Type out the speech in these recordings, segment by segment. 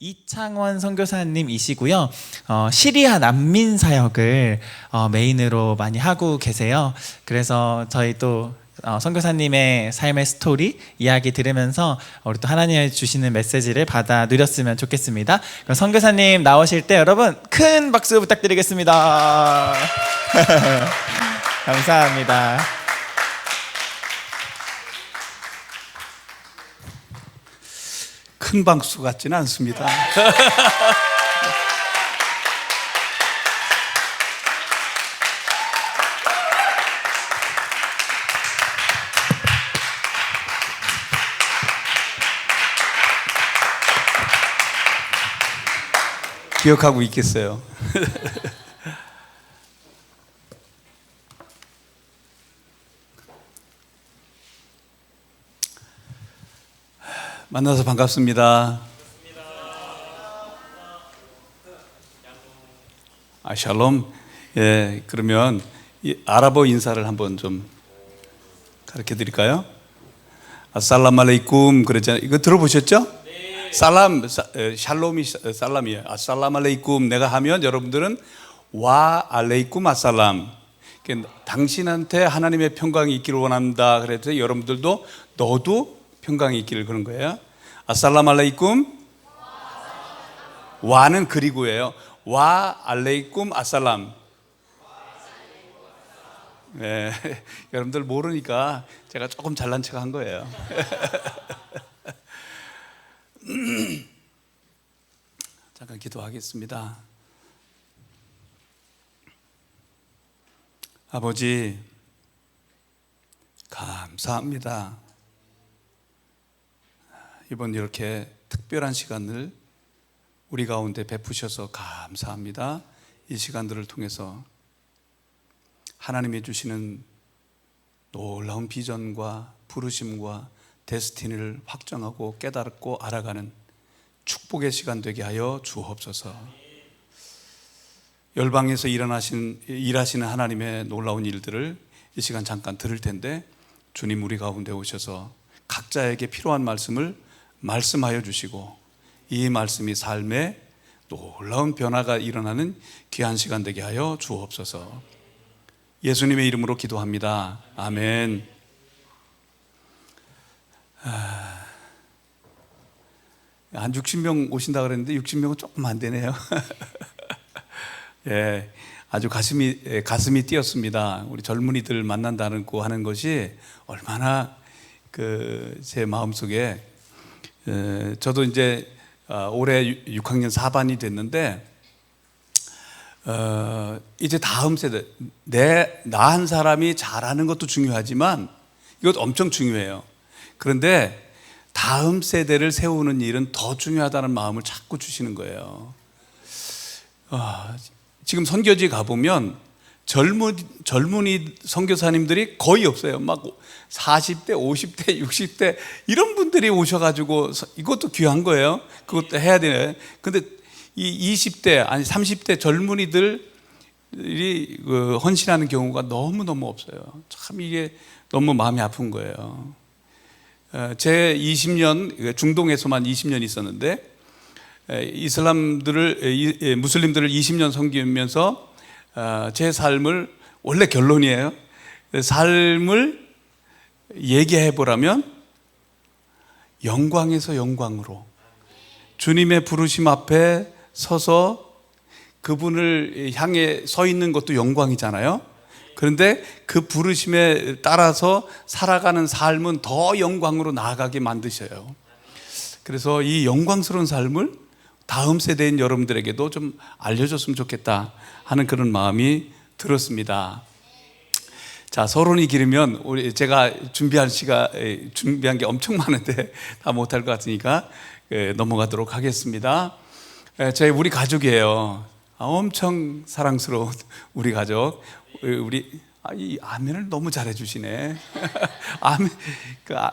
이창원 선교사님이시고요. 시리아 난민 사역을 메인으로 많이 하고 계세요. 그래서 저희 또 선교사님의 삶의 스토리 이야기 들으면서 우리 또 하나님이 주시는 메시지를 받아 누렸으면 좋겠습니다. 그럼 선교사님 나오실 때 여러분 큰 박수 부탁드리겠습니다. 감사합니다. 큰 박수 같지는 않습니다. 기억하고 있겠어요. 만나서 반갑습니다. 샬롬. 예, 그러면 이 아랍어 인사를 한번 좀 가르쳐 드릴까요? 아살람 알레이쿰 그랬잖아요. 이거 들어보셨죠? 살람, 샬롬이 살람이에요. 아살람 알레이쿰 내가 하면 여러분들은 와 알레이쿰 아살람. 당신한테 하나님의 평강이 있기를 원합니다. 그래서 여러분들도 너도 평강이 있기를 그런 거예요. 아살람 알레이쿰. 와는 그리고예요. 와 알레이쿰 아살람. 네, 여러분들 모르니까 제가 조금 잘난 척 한 거예요. 잠깐 기도하겠습니다. 아버지, 감사합니다. 이번 이렇게 특별한 시간을 우리 가운데 베푸셔서 감사합니다. 이 시간들을 통해서 하나님이 주시는 놀라운 비전과 부르심과 데스티니를 확정하고 깨닫고 알아가는 축복의 시간 되게 하여 주옵소서. 열방에서 일하시는 하나님의 놀라운 일들을 이 시간 잠깐 들을 텐데 주님 우리 가운데 오셔서 각자에게 필요한 말씀을 말씀하여 주시고 이 말씀이 삶에 놀라운 변화가 일어나는 귀한 시간 되게 하여 주옵소서. 예수님의 이름으로 기도합니다. 아멘. 한 60명 오신다 그랬는데 60명은 조금 안 되네요. 예, 아주 가슴이 뛰었습니다. 우리 젊은이들 만난다는 거 하는 것이 얼마나 제 마음속에 저도 이제 올해 6학년 4반이 됐는데 이제 다음 세대 나 한 사람이 잘하는 것도 중요하지만 이것도 엄청 중요해요. 그런데 다음 세대를 세우는 일은 더 중요하다는 마음을 자꾸 주시는 거예요. 지금 선교지 가보면 젊은이 선교사님들이 거의 없어요. 막 40대, 50대, 60대 이런 분들이 오셔가지고 이것도 귀한 거예요. 그것도 해야 되네. 근데 이 20대 아니 30대 젊은이들이 헌신하는 경우가 너무너무 없어요. 참 이게 너무 마음이 아픈 거예요. 제 20년 중동에서만 20년 있었는데 무슬림들을 20년 섬기면서 제 삶을 원래 결론이에요. 삶을 얘기해 보라면 영광에서 영광으로 주님의 부르심 앞에 서서 그분을 향해 서 있는 것도 영광이잖아요. 그런데 그 부르심에 따라서 살아가는 삶은 더 영광으로 나아가게 만드셔요. 그래서 이 영광스러운 삶을 다음 세대인 여러분들에게도 좀 알려줬으면 좋겠다 하는 그런 마음이 들었습니다. 자, 서론이 길으면 제가 준비한 게 엄청 많은데 다 못할 것 같으니까 넘어가도록 하겠습니다. 우리 가족이에요. 엄청 사랑스러운 우리 가족. 이 아멘을 너무 잘해 주시네. 아멘,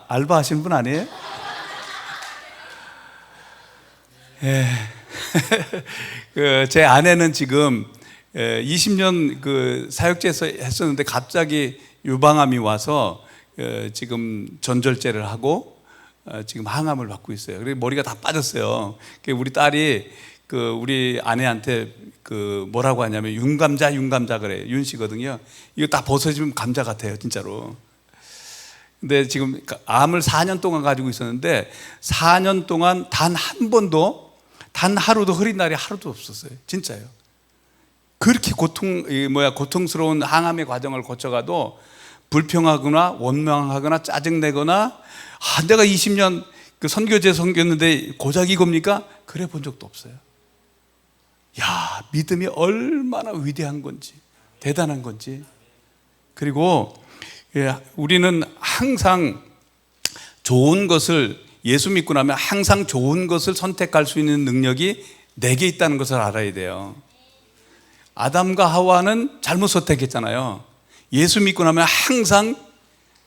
알바 하시는 분 아니에요? 예. 제 아내는 지금 20년 사역제에서 했었는데 갑자기 유방암이 와서 지금 전절제를 하고 지금 항암을 받고 있어요. 그리고 머리가 다 빠졌어요. 우리 딸이 우리 아내한테 뭐라고 하냐면 윤감자 그래요. 윤 씨거든요. 이거 다 벗어지면 감자 같아요, 진짜로. 근데 지금 암을 4년 동안 가지고 있었는데 4년 동안 단 한 번도 단 하루도 흐린 날이 하루도 없었어요. 진짜요. 그렇게 고통스러운 항암의 과정을 거쳐가도 불평하거나 원망하거나 짜증내거나 내가 20년 선교제 섬겼는데 고작 이겁니까? 그래 본 적도 없어요. 야, 믿음이 얼마나 위대한 건지, 대단한 건지. 그리고 우리는 항상 좋은 것을, 예수 믿고 나면 항상 좋은 것을 선택할 수 있는 능력이 내게 있다는 것을 알아야 돼요. 아담과 하와는 잘못 선택했잖아요. 예수 믿고 나면 항상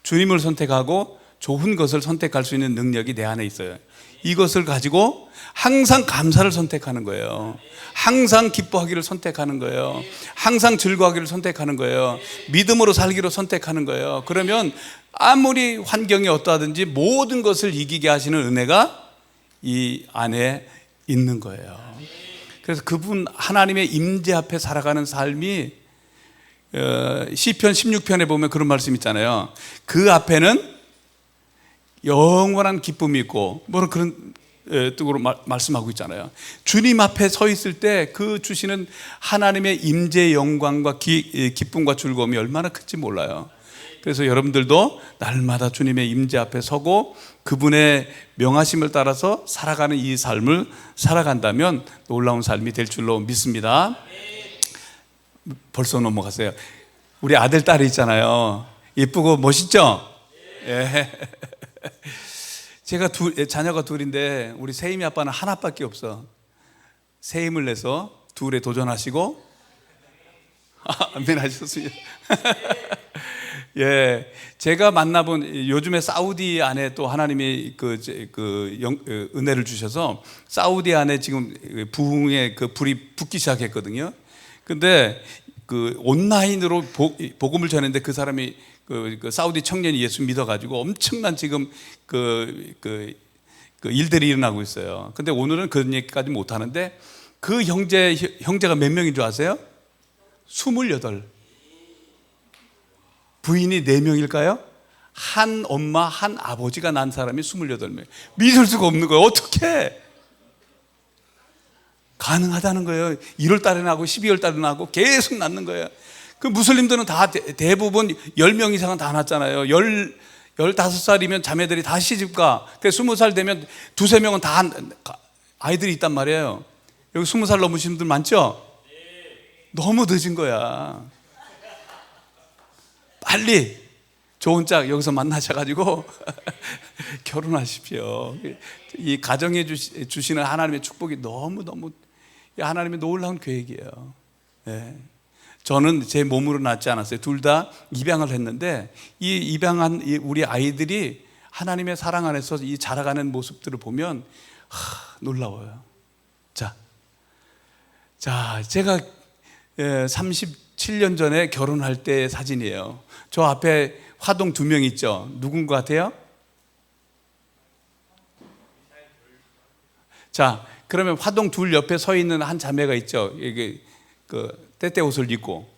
주님을 선택하고 좋은 것을 선택할 수 있는 능력이 내 안에 있어요. 이것을 가지고 항상 감사를 선택하는 거예요. 항상 기뻐하기를 선택하는 거예요. 항상 즐거워하기를 선택하는 거예요. 믿음으로 살기로 선택하는 거예요. 그러면 아무리 환경이 어떠하든지 모든 것을 이기게 하시는 은혜가 이 안에 있는 거예요. 그래서 그분 하나님의 임재 앞에 살아가는 삶이 시편 16편에 보면 그런 말씀 있잖아요. 그 앞에는 영원한 기쁨이 있고 그런 뜻으로 말씀하고 있잖아요. 주님 앞에 서 있을 때 그 주시는 하나님의 임재의 영광과 기쁨과 즐거움이 얼마나 큰지 몰라요. 그래서 여러분들도 날마다 주님의 임재 앞에 서고 그분의 명하심을 따라서 살아가는 이 삶을 살아간다면 놀라운 삶이 될 줄로 믿습니다. 벌써 넘어갔어요. 우리 아들 딸이 있잖아요. 예쁘고 멋있죠? 예. 제가 자녀가 둘인데 우리 세임이 아빠는 하나밖에 없어. 세임을 내서 둘에 도전하시고 아멘 하셨습니다. 예, 제가 만나본 요즘에 사우디 안에 또 하나님이 은혜를 주셔서 사우디 안에 지금 부흥의 불이 붙기 시작했거든요. 근데 온라인으로 복음을 전했는데 그 사람이 사우디 청년이 예수 믿어가지고 엄청난 지금 일들이 일어나고 있어요. 근데 오늘은 그런 얘기까지 못 하는데 그 형제가 몇 명인 줄 아세요? 28. 부인이 4명일까요? 한 엄마, 한 아버지가 난 사람이 28명. 믿을 수가 없는 거예요. 어떻게? 가능하다는 거예요. 1월 달에 나고 12월 달에 나고 계속 낳는 거예요. 그 무슬림들은 다 대부분 10명 이상은 다 낳잖아요. 15살이면 자매들이 다 시집가. 그래서 20살 되면 2-3명은 다 아이들이 있단 말이에요. 여기 20살 넘으신 분들 많죠? 너무 늦은 거야. 빨리 좋은 짝 여기서 만나셔가지고 결혼하십시오. 이 가정에 주시는 하나님의 축복이 너무너무 하나님의 놀라운 계획이에요. 네. 저는 제 몸으로 낳지 않았어요. 둘 다 입양을 했는데 이 입양한 우리 아이들이 하나님의 사랑 안에서 이 자라가는 모습들을 보면 놀라워요. 자, 제가 37년 전에 결혼할 때 사진이에요. 저 앞에 화동 2명 있죠. 누군 것 같아요? 자, 그러면 화동 둘 옆에 서 있는 한 자매가 있죠. 이게 때때 옷을 입고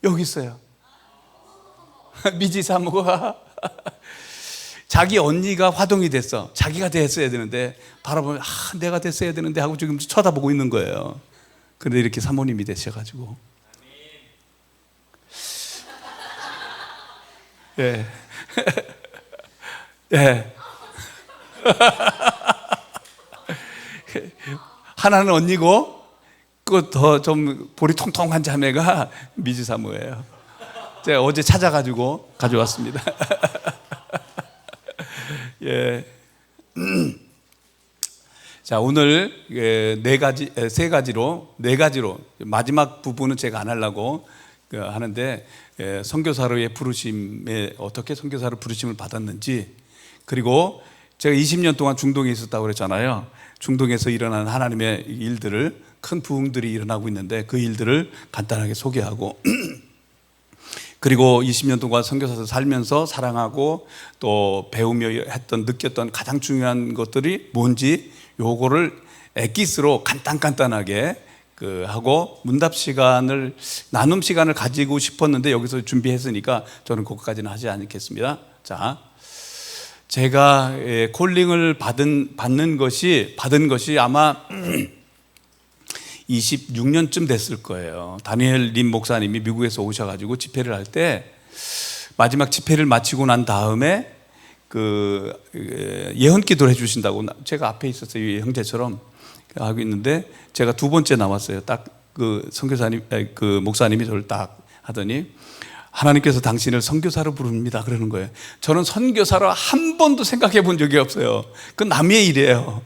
여기 있어요. 미지 사모가 자기 언니가 화동이 됐어. 자기가 됐어야 되는데 바라보면 내가 됐어야 되는데 하고 지금 쳐다보고 있는 거예요. 그런데 이렇게 사모님이 되셔가지고 예. 예. 하나는 언니고 그 더 좀 볼이 통통한 자매가 미지 사모예요. 제가 어제 찾아가지고 가져왔습니다. 예. 자, 오늘 세 가지로 마지막 부분은 제가 안 하려고 하는데 선교사로의 부르심에 어떻게 선교사로 부르심을 받았는지, 그리고 제가 20년 동안 중동에 있었다고 그랬잖아요. 중동에서 일어나는 하나님의 일들을, 큰 부흥들이 일어나고 있는데 그 일들을 간단하게 소개하고 그리고 20년 동안 선교사로 살면서 사랑하고 또 배우며 했던 느꼈던 가장 중요한 것들이 뭔지 요거를 엑기스로 간단하게 하고 문답 시간을 나눔 시간을 가지고 싶었는데 여기서 준비했으니까 저는 그것까지는 하지 않겠습니다. 자, 제가 콜링을 받는 것이 아마 26년쯤 됐을 거예요. 다니엘 림 목사님이 미국에서 오셔가지고 집회를 할 때 마지막 집회를 마치고 난 다음에 예언 기도를 해주신다고 제가 앞에 있었어요. 이 형제처럼 하고 있는데 제가 두 번째 나왔어요. 딱 선교사님, 목사님이 저를 딱 하더니 하나님께서 당신을 선교사로 부릅니다. 그러는 거예요. 저는 선교사로 한 번도 생각해 본 적이 없어요. 그건 남의 일이에요.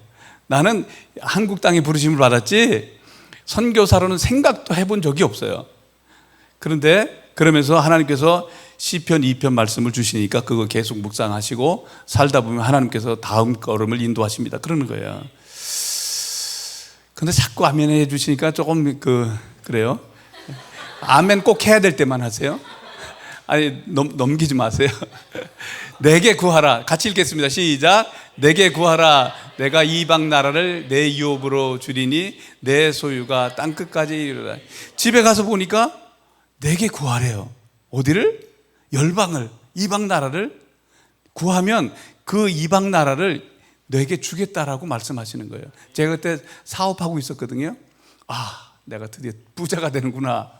나는 한국 땅에 부르심을 받았지 선교사로는 생각도 해본 적이 없어요. 그런데 그러면서 하나님께서 시편 2편 말씀을 주시니까 그거 계속 묵상하시고 살다 보면 하나님께서 다음 걸음을 인도하십니다. 그러는 거예요. 근데 자꾸 아멘 해 주시니까 조금 그래요. 아멘 꼭 해야 될 때만 하세요. 아니 넘기지 마세요. 내게 구하라. 같이 읽겠습니다. 시작. 내게 구하라. 내가 이방 나라를 내 유업으로 주리니 내 소유가 땅끝까지 이르라. 집에 가서 보니까 내게 구하래요. 어디를? 열방을, 이방 나라를 구하면 그 이방 나라를 내게 주겠다라고 말씀하시는 거예요. 제가 그때 사업하고 있었거든요. 내가 드디어 부자가 되는구나.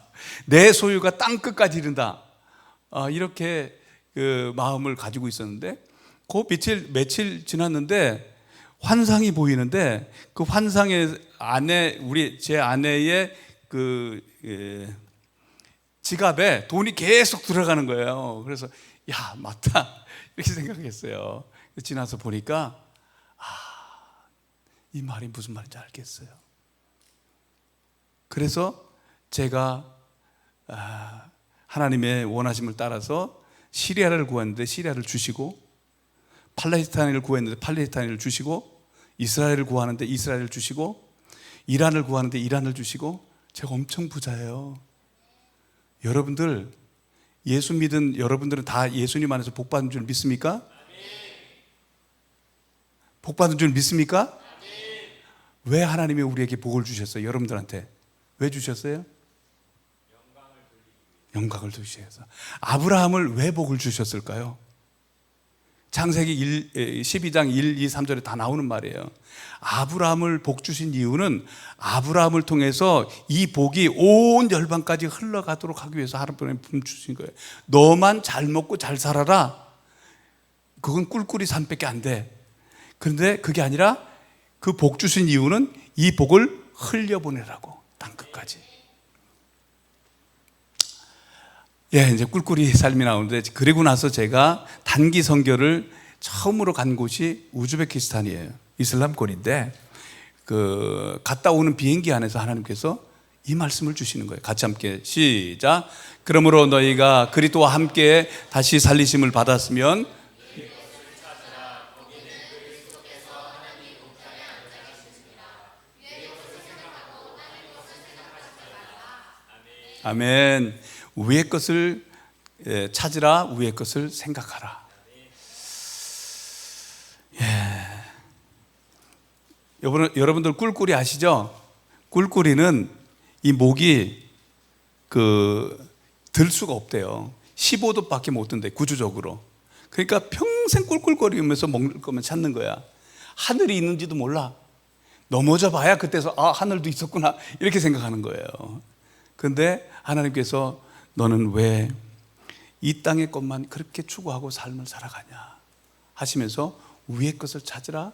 내 소유가 땅끝까지 이른다. 이렇게 마음을 가지고 있었는데 그 며칠 지났는데 환상이 보이는데 그 환상의 안에 제 아내의 지갑에 돈이 계속 들어가는 거예요. 그래서 야 맞다 이렇게 생각했어요. 지나서 보니까 이 말이 무슨 말인지 알겠어요. 그래서 제가 하나님의 원하심을 따라서 시리아를 구했는데 시리아를 주시고 팔레스타인을 구했는데 팔레스타인을 주시고 이스라엘을 구하는데 이스라엘을 주시고 이란을 구하는데 이란을 주시고 제가 엄청 부자예요. 여러분들 예수 믿은 여러분들은 다 예수님 안에서 복 받은 줄 믿습니까? 복 받은 줄 믿습니까? 왜 하나님이 우리에게 복을 주셨어요? 여러분들한테 왜 주셨어요? 영광을 주셔서. 아브라함을 왜 복을 주셨을까요? 창세기 12장 1, 2, 3절에 다 나오는 말이에요. 아브라함을 복 주신 이유는 아브라함을 통해서 이 복이 온 열방까지 흘러가도록 하기 위해서 하나님이 복 주신 거예요. 너만 잘 먹고 잘 살아라. 그건 꿀꿀이 산밖에 안 돼. 그런데 그게 아니라 그 복 주신 이유는 이 복을 흘려보내라고 땅끝까지. 이제 꿀꿀이 삶이 나오는데 그리고 나서 제가 단기 선교를 처음으로 간 곳이 우즈베키스탄이에요. 이슬람권인데 갔다 오는 비행기 안에서 하나님께서 이 말씀을 주시는 거예요. 같이 함께 시작. 그러므로 너희가 그리스도와 함께 다시 살리심을 받았으면 아멘. 위의 것을 찾으라. 위의 것을 생각하라. 여러분들 꿀꿀이 아시죠? 꿀꿀이는 이 목이 들 수가 없대요. 15도밖에 못 든대 구조적으로. 그러니까 평생 꿀꿀거리면서 먹을 거면 찾는 거야. 하늘이 있는지도 몰라. 넘어져 봐야 그때서 하늘도 있었구나 이렇게 생각하는 거예요. 그런데 하나님께서 너는 왜 이 땅의 것만 그렇게 추구하고 삶을 살아가냐 하시면서 위의 것을 찾으라.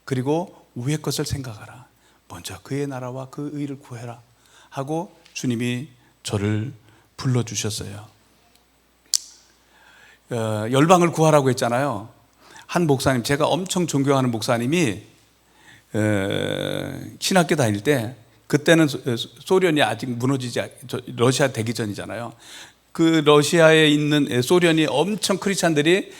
그리고 위의 것을 생각하라. 먼저 그의 나라와 그 의를 구해라 하고 주님이 저를 불러주셨어요. 열방을 구하라고 했잖아요. 한 목사님, 제가 엄청 존경하는 목사님이 신학교 다닐 때 그때는 소련이 아직 무너지지 러시아 되기 전이잖아요. 그 러시아에 있는 소련이 엄청 크리스찬들이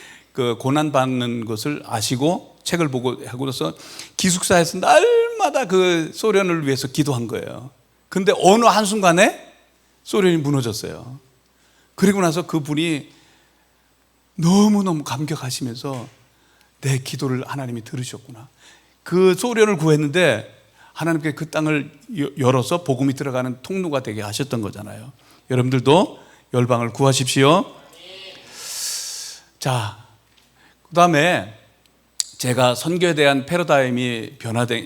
고난받는 것을 아시고 책을 보고 하고서 기숙사에서 날마다 그 소련을 위해서 기도한 거예요. 근데 어느 한순간에 소련이 무너졌어요. 그리고 나서 그분이 너무너무 감격하시면서 내 기도를 하나님이 들으셨구나. 그 소련을 구했는데 하나님께 그 땅을 열어서 복음이 들어가는 통로가 되게 하셨던 거잖아요. 여러분들도 열방을 구하십시오. 자, 그 다음에 제가 선교에 대한 패러다임이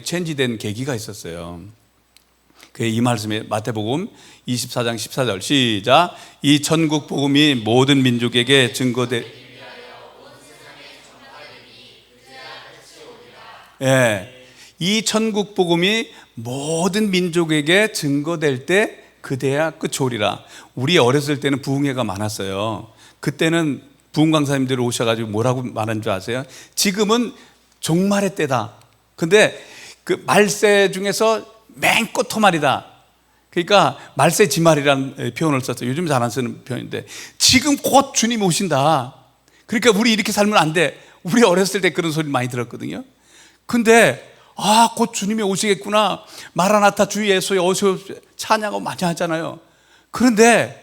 체인지된 계기가 있었어요. 그 이 말씀에 마태복음 24장 14절 시작. 이 천국 복음이 모든 민족에게 이 천국 복음이 모든 민족에게 증거될 때 그대야 끝이 오리라. 우리 어렸을 때는 부흥회가 많았어요. 그때는 부흥 강사님들이 오셔가지고 뭐라고 말하는 줄 아세요? 지금은 종말의 때다. 근데 그 말세 중에서 맨 끝토말이다. 그러니까 말세 지말이라는 표현을 썼어요. 요즘 잘 안 쓰는 표현인데 지금 곧 주님 오신다. 그러니까 우리 이렇게 살면 안 돼. 우리 어렸을 때 그런 소리 많이 들었거든요. 근데 곧 주님이 오시겠구나. 마라나타 주 예수여 어서 찬양하고 많이 하잖아요. 그런데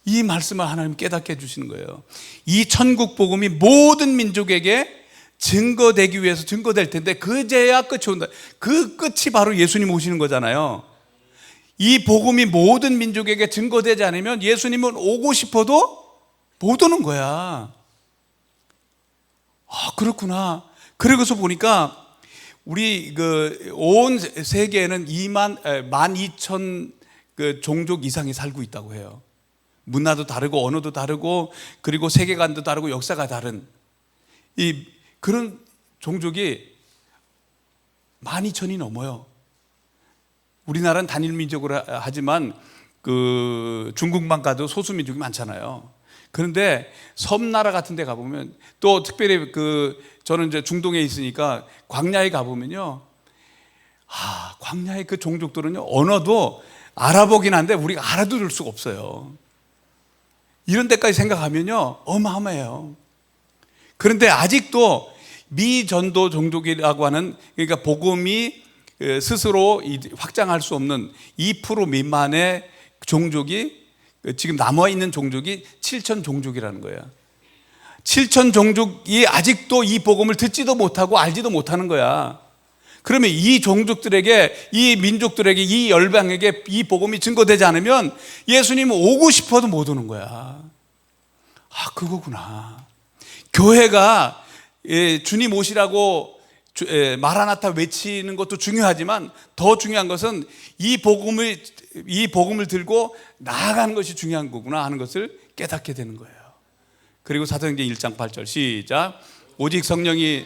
이 말씀을 하나님 깨닫게 해주시는 거예요. 이 천국 복음이 모든 민족에게 증거되기 위해서 증거될 텐데 그제야 끝이 온다. 그 끝이 바로 예수님 오시는 거잖아요. 이 복음이 모든 민족에게 증거되지 않으면 예수님은 오고 싶어도 못 오는 거야. 그렇구나. 그러고서 보니까 우리 온 세계에는 12,000 그 종족 이상이 살고 있다고 해요. 문화도 다르고 언어도 다르고 그리고 세계관도 다르고 역사가 다른 그런 종족이 12,000이 넘어요. 우리나라는 단일 민족으로 하지만 그 중국만 가도 소수 민족이 많잖아요. 그런데 섬나라 같은 데 가보면 또 특별히 저는 이제 중동에 있으니까 광야에 가보면요. 광야의 그 종족들은요, 언어도 알아보긴 한데 우리가 알아들을 수가 없어요. 이런 데까지 생각하면요, 어마어마해요. 그런데 아직도 미전도 종족이라고 하는, 그러니까 복음이 스스로 확장할 수 없는 2% 미만의 종족이 지금 남아있는 종족이 7천 종족이라는 거예요. 7천 종족이 아직도 이 복음을 듣지도 못하고 알지도 못하는 거야. 그러면 이 종족들에게, 이 민족들에게, 이 열방에게 이 복음이 증거되지 않으면 예수님은 오고 싶어도 못 오는 거야. 그거구나. 교회가 주님 오시라고 마라나타 외치는 것도 중요하지만 더 중요한 것은 이 복음을 들고 나아가는 것이 중요한 거구나 하는 것을 깨닫게 되는 거예요. 그리고 사도행전 1장 8절 시작. 오직 성령이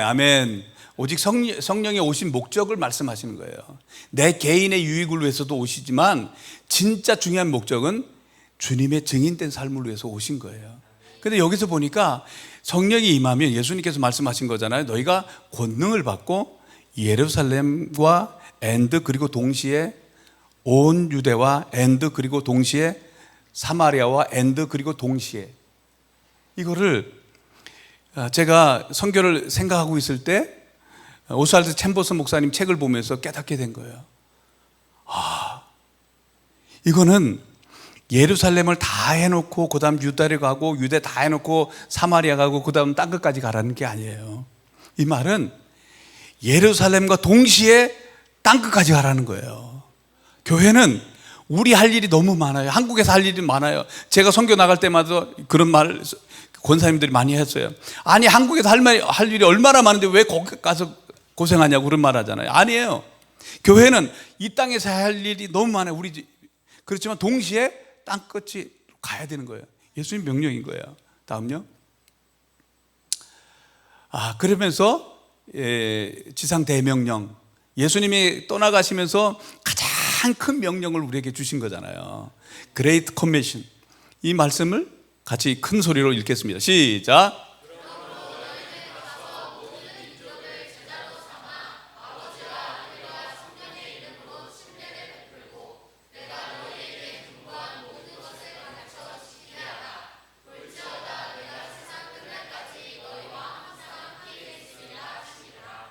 아멘. 오직 성령이 오신 목적을 말씀하시는 거예요. 내 개인의 유익을 위해서도 오시지만 진짜 중요한 목적은 주님의 증인된 삶을 위해서 오신 거예요. 근데 여기서 보니까 성령이 임하면 예수님께서 말씀하신 거잖아요. 너희가 권능을 받고 예루살렘과 그리고 동시에 온 유대와 그리고 동시에 사마리아와 그리고 동시에, 이거를 제가 선교를 생각하고 있을 때 오스왈드 챔버스 목사님 책을 보면서 깨닫게 된 거예요. 이거는 예루살렘을 다 해놓고 그 다음 유다를 가고 유대 다 해놓고 사마리아 가고 그 다음 땅끝까지 가라는 게 아니에요. 이 말은 예루살렘과 동시에 땅끝까지 가라는 거예요. 교회는 우리 할 일이 너무 많아요. 한국에서 할 일이 많아요. 제가 선교 나갈 때마다 그런 말 권사님들이 많이 했어요. 아니 한국에서 할 일이 얼마나 많은데 왜 거기 가서 고생하냐고 그런 말 하잖아요. 아니에요. 교회는 이 땅에서 할 일이 너무 많아요. 그렇지만 동시에 땅끝이 가야 되는 거예요. 예수님 명령인 거예요. 다음요. 그러면서 지상 대명령, 예수님이 떠나가시면서 가장 큰 명령을 우리에게 주신 거잖아요. Great Commission. 이 말씀을 같이 큰 소리로 읽겠습니다. 시작.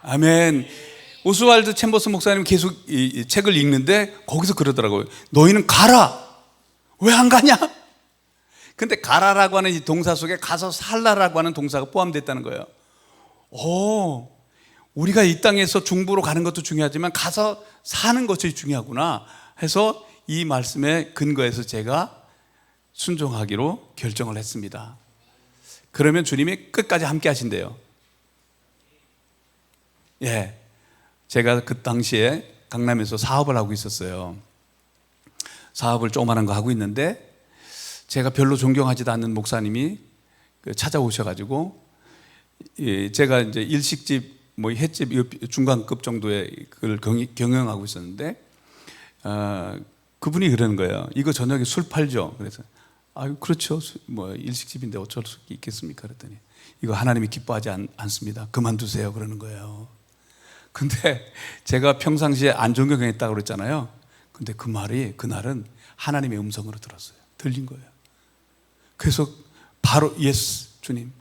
아멘. 오스왈드 챔버스 목사님 계속 이 책을 읽는데 거기서 그러더라고요. 너희는 가라. 왜 안 가냐? 근데 가라라고 하는 이 동사 속에 가서 살라라고 하는 동사가 포함됐다는 거예요. 오, 우리가 이 땅에서 중부로 가는 것도 중요하지만 가서 사는 것이 중요하구나 해서 이 말씀에 근거해서 제가 순종하기로 결정을 했습니다. 그러면 주님이 끝까지 함께 하신대요. 예, 제가 그 당시에 강남에서 사업을 하고 있었어요. 사업을 조그마한 거 하고 있는데 제가 별로 존경하지도 않는 목사님이 찾아오셔가지고 제가 이제 일식집, 뭐 횟집 중간급 정도의 그걸 경영하고 있었는데 그분이 그러는 거예요. 이거 저녁에 술 팔죠. 그래서 아유 그렇죠. 뭐 일식집인데 어쩔 수 있겠습니까? 그랬더니 이거 하나님이 기뻐하지 않습니다. 그만두세요. 그러는 거예요. 근데 제가 평상시에 안 존경했다고 그랬잖아요. 근데 그 말이 그날은 하나님의 음성으로 들었어요. 들린 거예요. 그래서 바로 예스 주님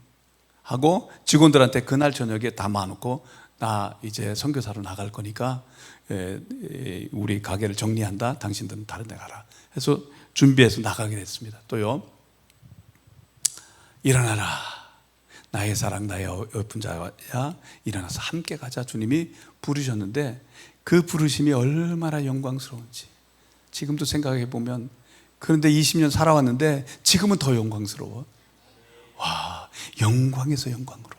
하고 직원들한테 그날 저녁에 다 모아놓고 나 이제 선교사로 나갈 거니까 우리 가게를 정리한다. 당신들은 다른 데 가라 해서 준비해서 나가게 됐습니다. 또요, 일어나라 나의 사랑 나의 예쁜 자야 일어나서 함께 가자 주님이 부르셨는데 그 부르심이 얼마나 영광스러운지 지금도 생각해 보면, 그런데 20년 살아왔는데 지금은 더 영광스러워. 와, 영광에서 영광으로.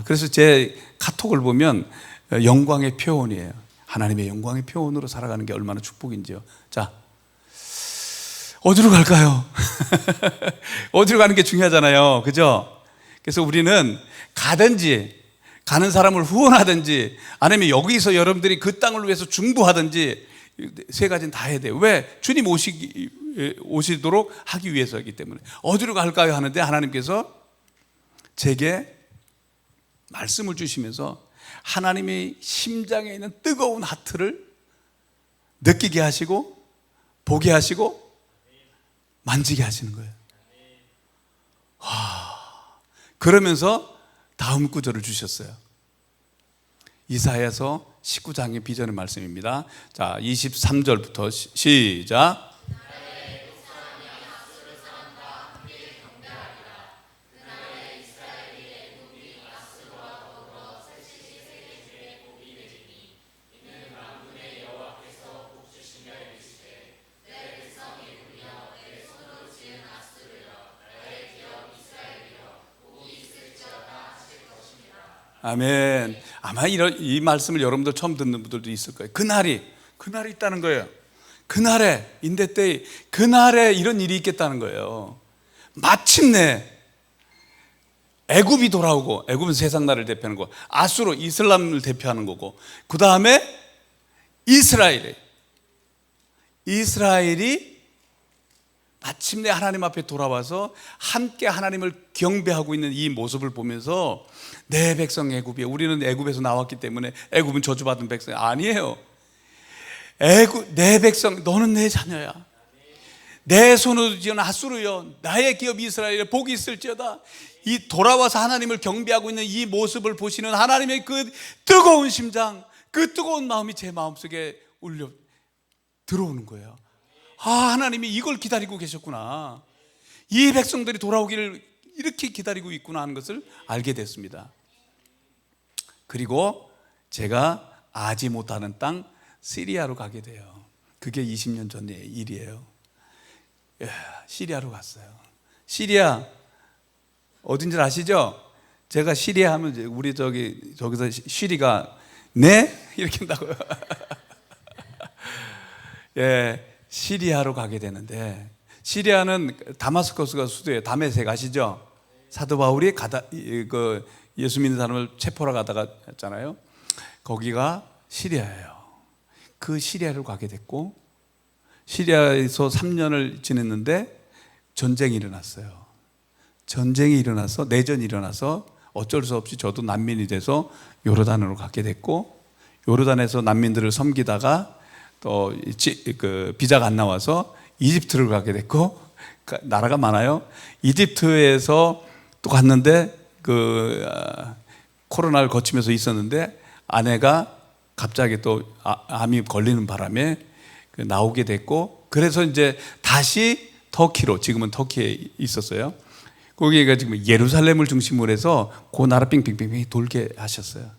그래서 제 카톡을 보면 영광의 표현이에요. 하나님의 영광의 표현으로 살아가는 게 얼마나 축복인지요. 자, 어디로 갈까요? 어디로 가는 게 중요하잖아요. 그죠? 그래서 우리는 가든지 가는 사람을 후원하든지 아니면 여기서 여러분들이 그 땅을 위해서 중보하든지 세 가지는 다 해야 돼요. 왜? 주님 오시도록 하기 위해서이기 때문에. 어디로 갈까요? 하는데 하나님께서 제게 말씀을 주시면서 하나님의 심장에 있는 뜨거운 하트를 느끼게 하시고 보게 하시고 만지게 하시는 거예요. 그러면서 다음 구절을 주셨어요. 이사야서 19장의 비전의 말씀입니다. 자, 23절부터 시작. 아멘. 아마 이 말씀을 여러분들 처음 듣는 분들도 있을 거예요. 그날이 있다는 거예요. 그날에, 인대때 그날에 이런 일이 있겠다는 거예요. 마침내 애굽이 돌아오고, 애굽은 세상 나라를 대표하는 거고, 아수르 이슬람을 대표하는 거고, 그 다음에 이스라엘이 마침내 하나님 앞에 돌아와서 함께 하나님을 경배하고 있는 이 모습을 보면서 내 백성 애굽이야. 우리는 애굽에서 나왔기 때문에 애굽은 저주받은 백성이 아니에요. 내 백성, 너는 내 자녀야. 내 손으로 지은 아수르여, 나의 기업 이스라엘에 복이 있을지어다. 이 돌아와서 하나님을 경배하고 있는 이 모습을 보시는 하나님의 그 뜨거운 심장, 그 뜨거운 마음이 제 마음속에 울려 들어오는 거예요. 하나님이 이걸 기다리고 계셨구나. 이 백성들이 돌아오기를 이렇게 기다리고 있구나 하는 것을 알게 됐습니다. 그리고 제가 아지 못하는 땅 시리아로 가게 돼요. 그게 20년 전의 일이에요. 시리아로 갔어요. 시리아 어딘지 아시죠? 제가 시리아 하면 우리 저기서 시리가 네? 이렇게 한다고요. 예. 시리아로 가게 되는데, 시리아는 다마스커스가 수도예요. 다메섹 아시죠? 사도 바울이 예수 믿는 사람을 체포하러 가다가 했잖아요. 거기가 시리아예요. 그 시리아로 가게 됐고, 시리아에서 3년을 지냈는데 전쟁이 일어났어요. 전쟁이 일어나서, 내전이 일어나서 어쩔 수 없이 저도 난민이 돼서 요르단으로 가게 됐고, 요르단에서 난민들을 섬기다가 또 비자가 안 나와서 이집트를 가게 됐고, 나라가 많아요. 이집트에서 또 갔는데 코로나를 거치면서 있었는데 아내가 갑자기 또 암이 걸리는 바람에 나오게 됐고, 그래서 이제 다시 터키로, 지금은 터키에 있었어요. 거기가 지금 예루살렘을 중심으로 해서 그 나라 빙빙빙 돌게 하셨어요.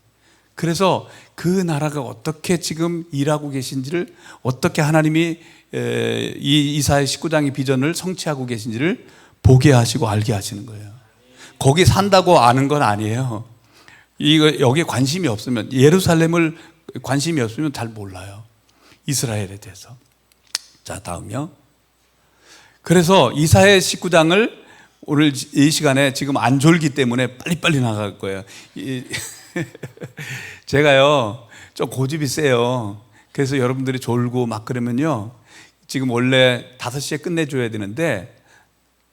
그래서 그 나라가 어떻게 지금 일하고 계신지를, 어떻게 하나님이 이 이사야 19장의 비전을 성취하고 계신지를 보게 하시고 알게 하시는 거예요. 거기 산다고 아는 건 아니에요. 여기에 관심이 없으면, 예루살렘을 관심이 없으면 잘 몰라요, 이스라엘에 대해서. 자, 다음요. 그래서 이사야 19장을 오늘 이 시간에 지금 안 졸기 때문에 빨리빨리 나갈 거예요. 제가요 좀 고집이 세요. 그래서 여러분들이 졸고 막 그러면요, 지금 원래 5시에 끝내줘야 되는데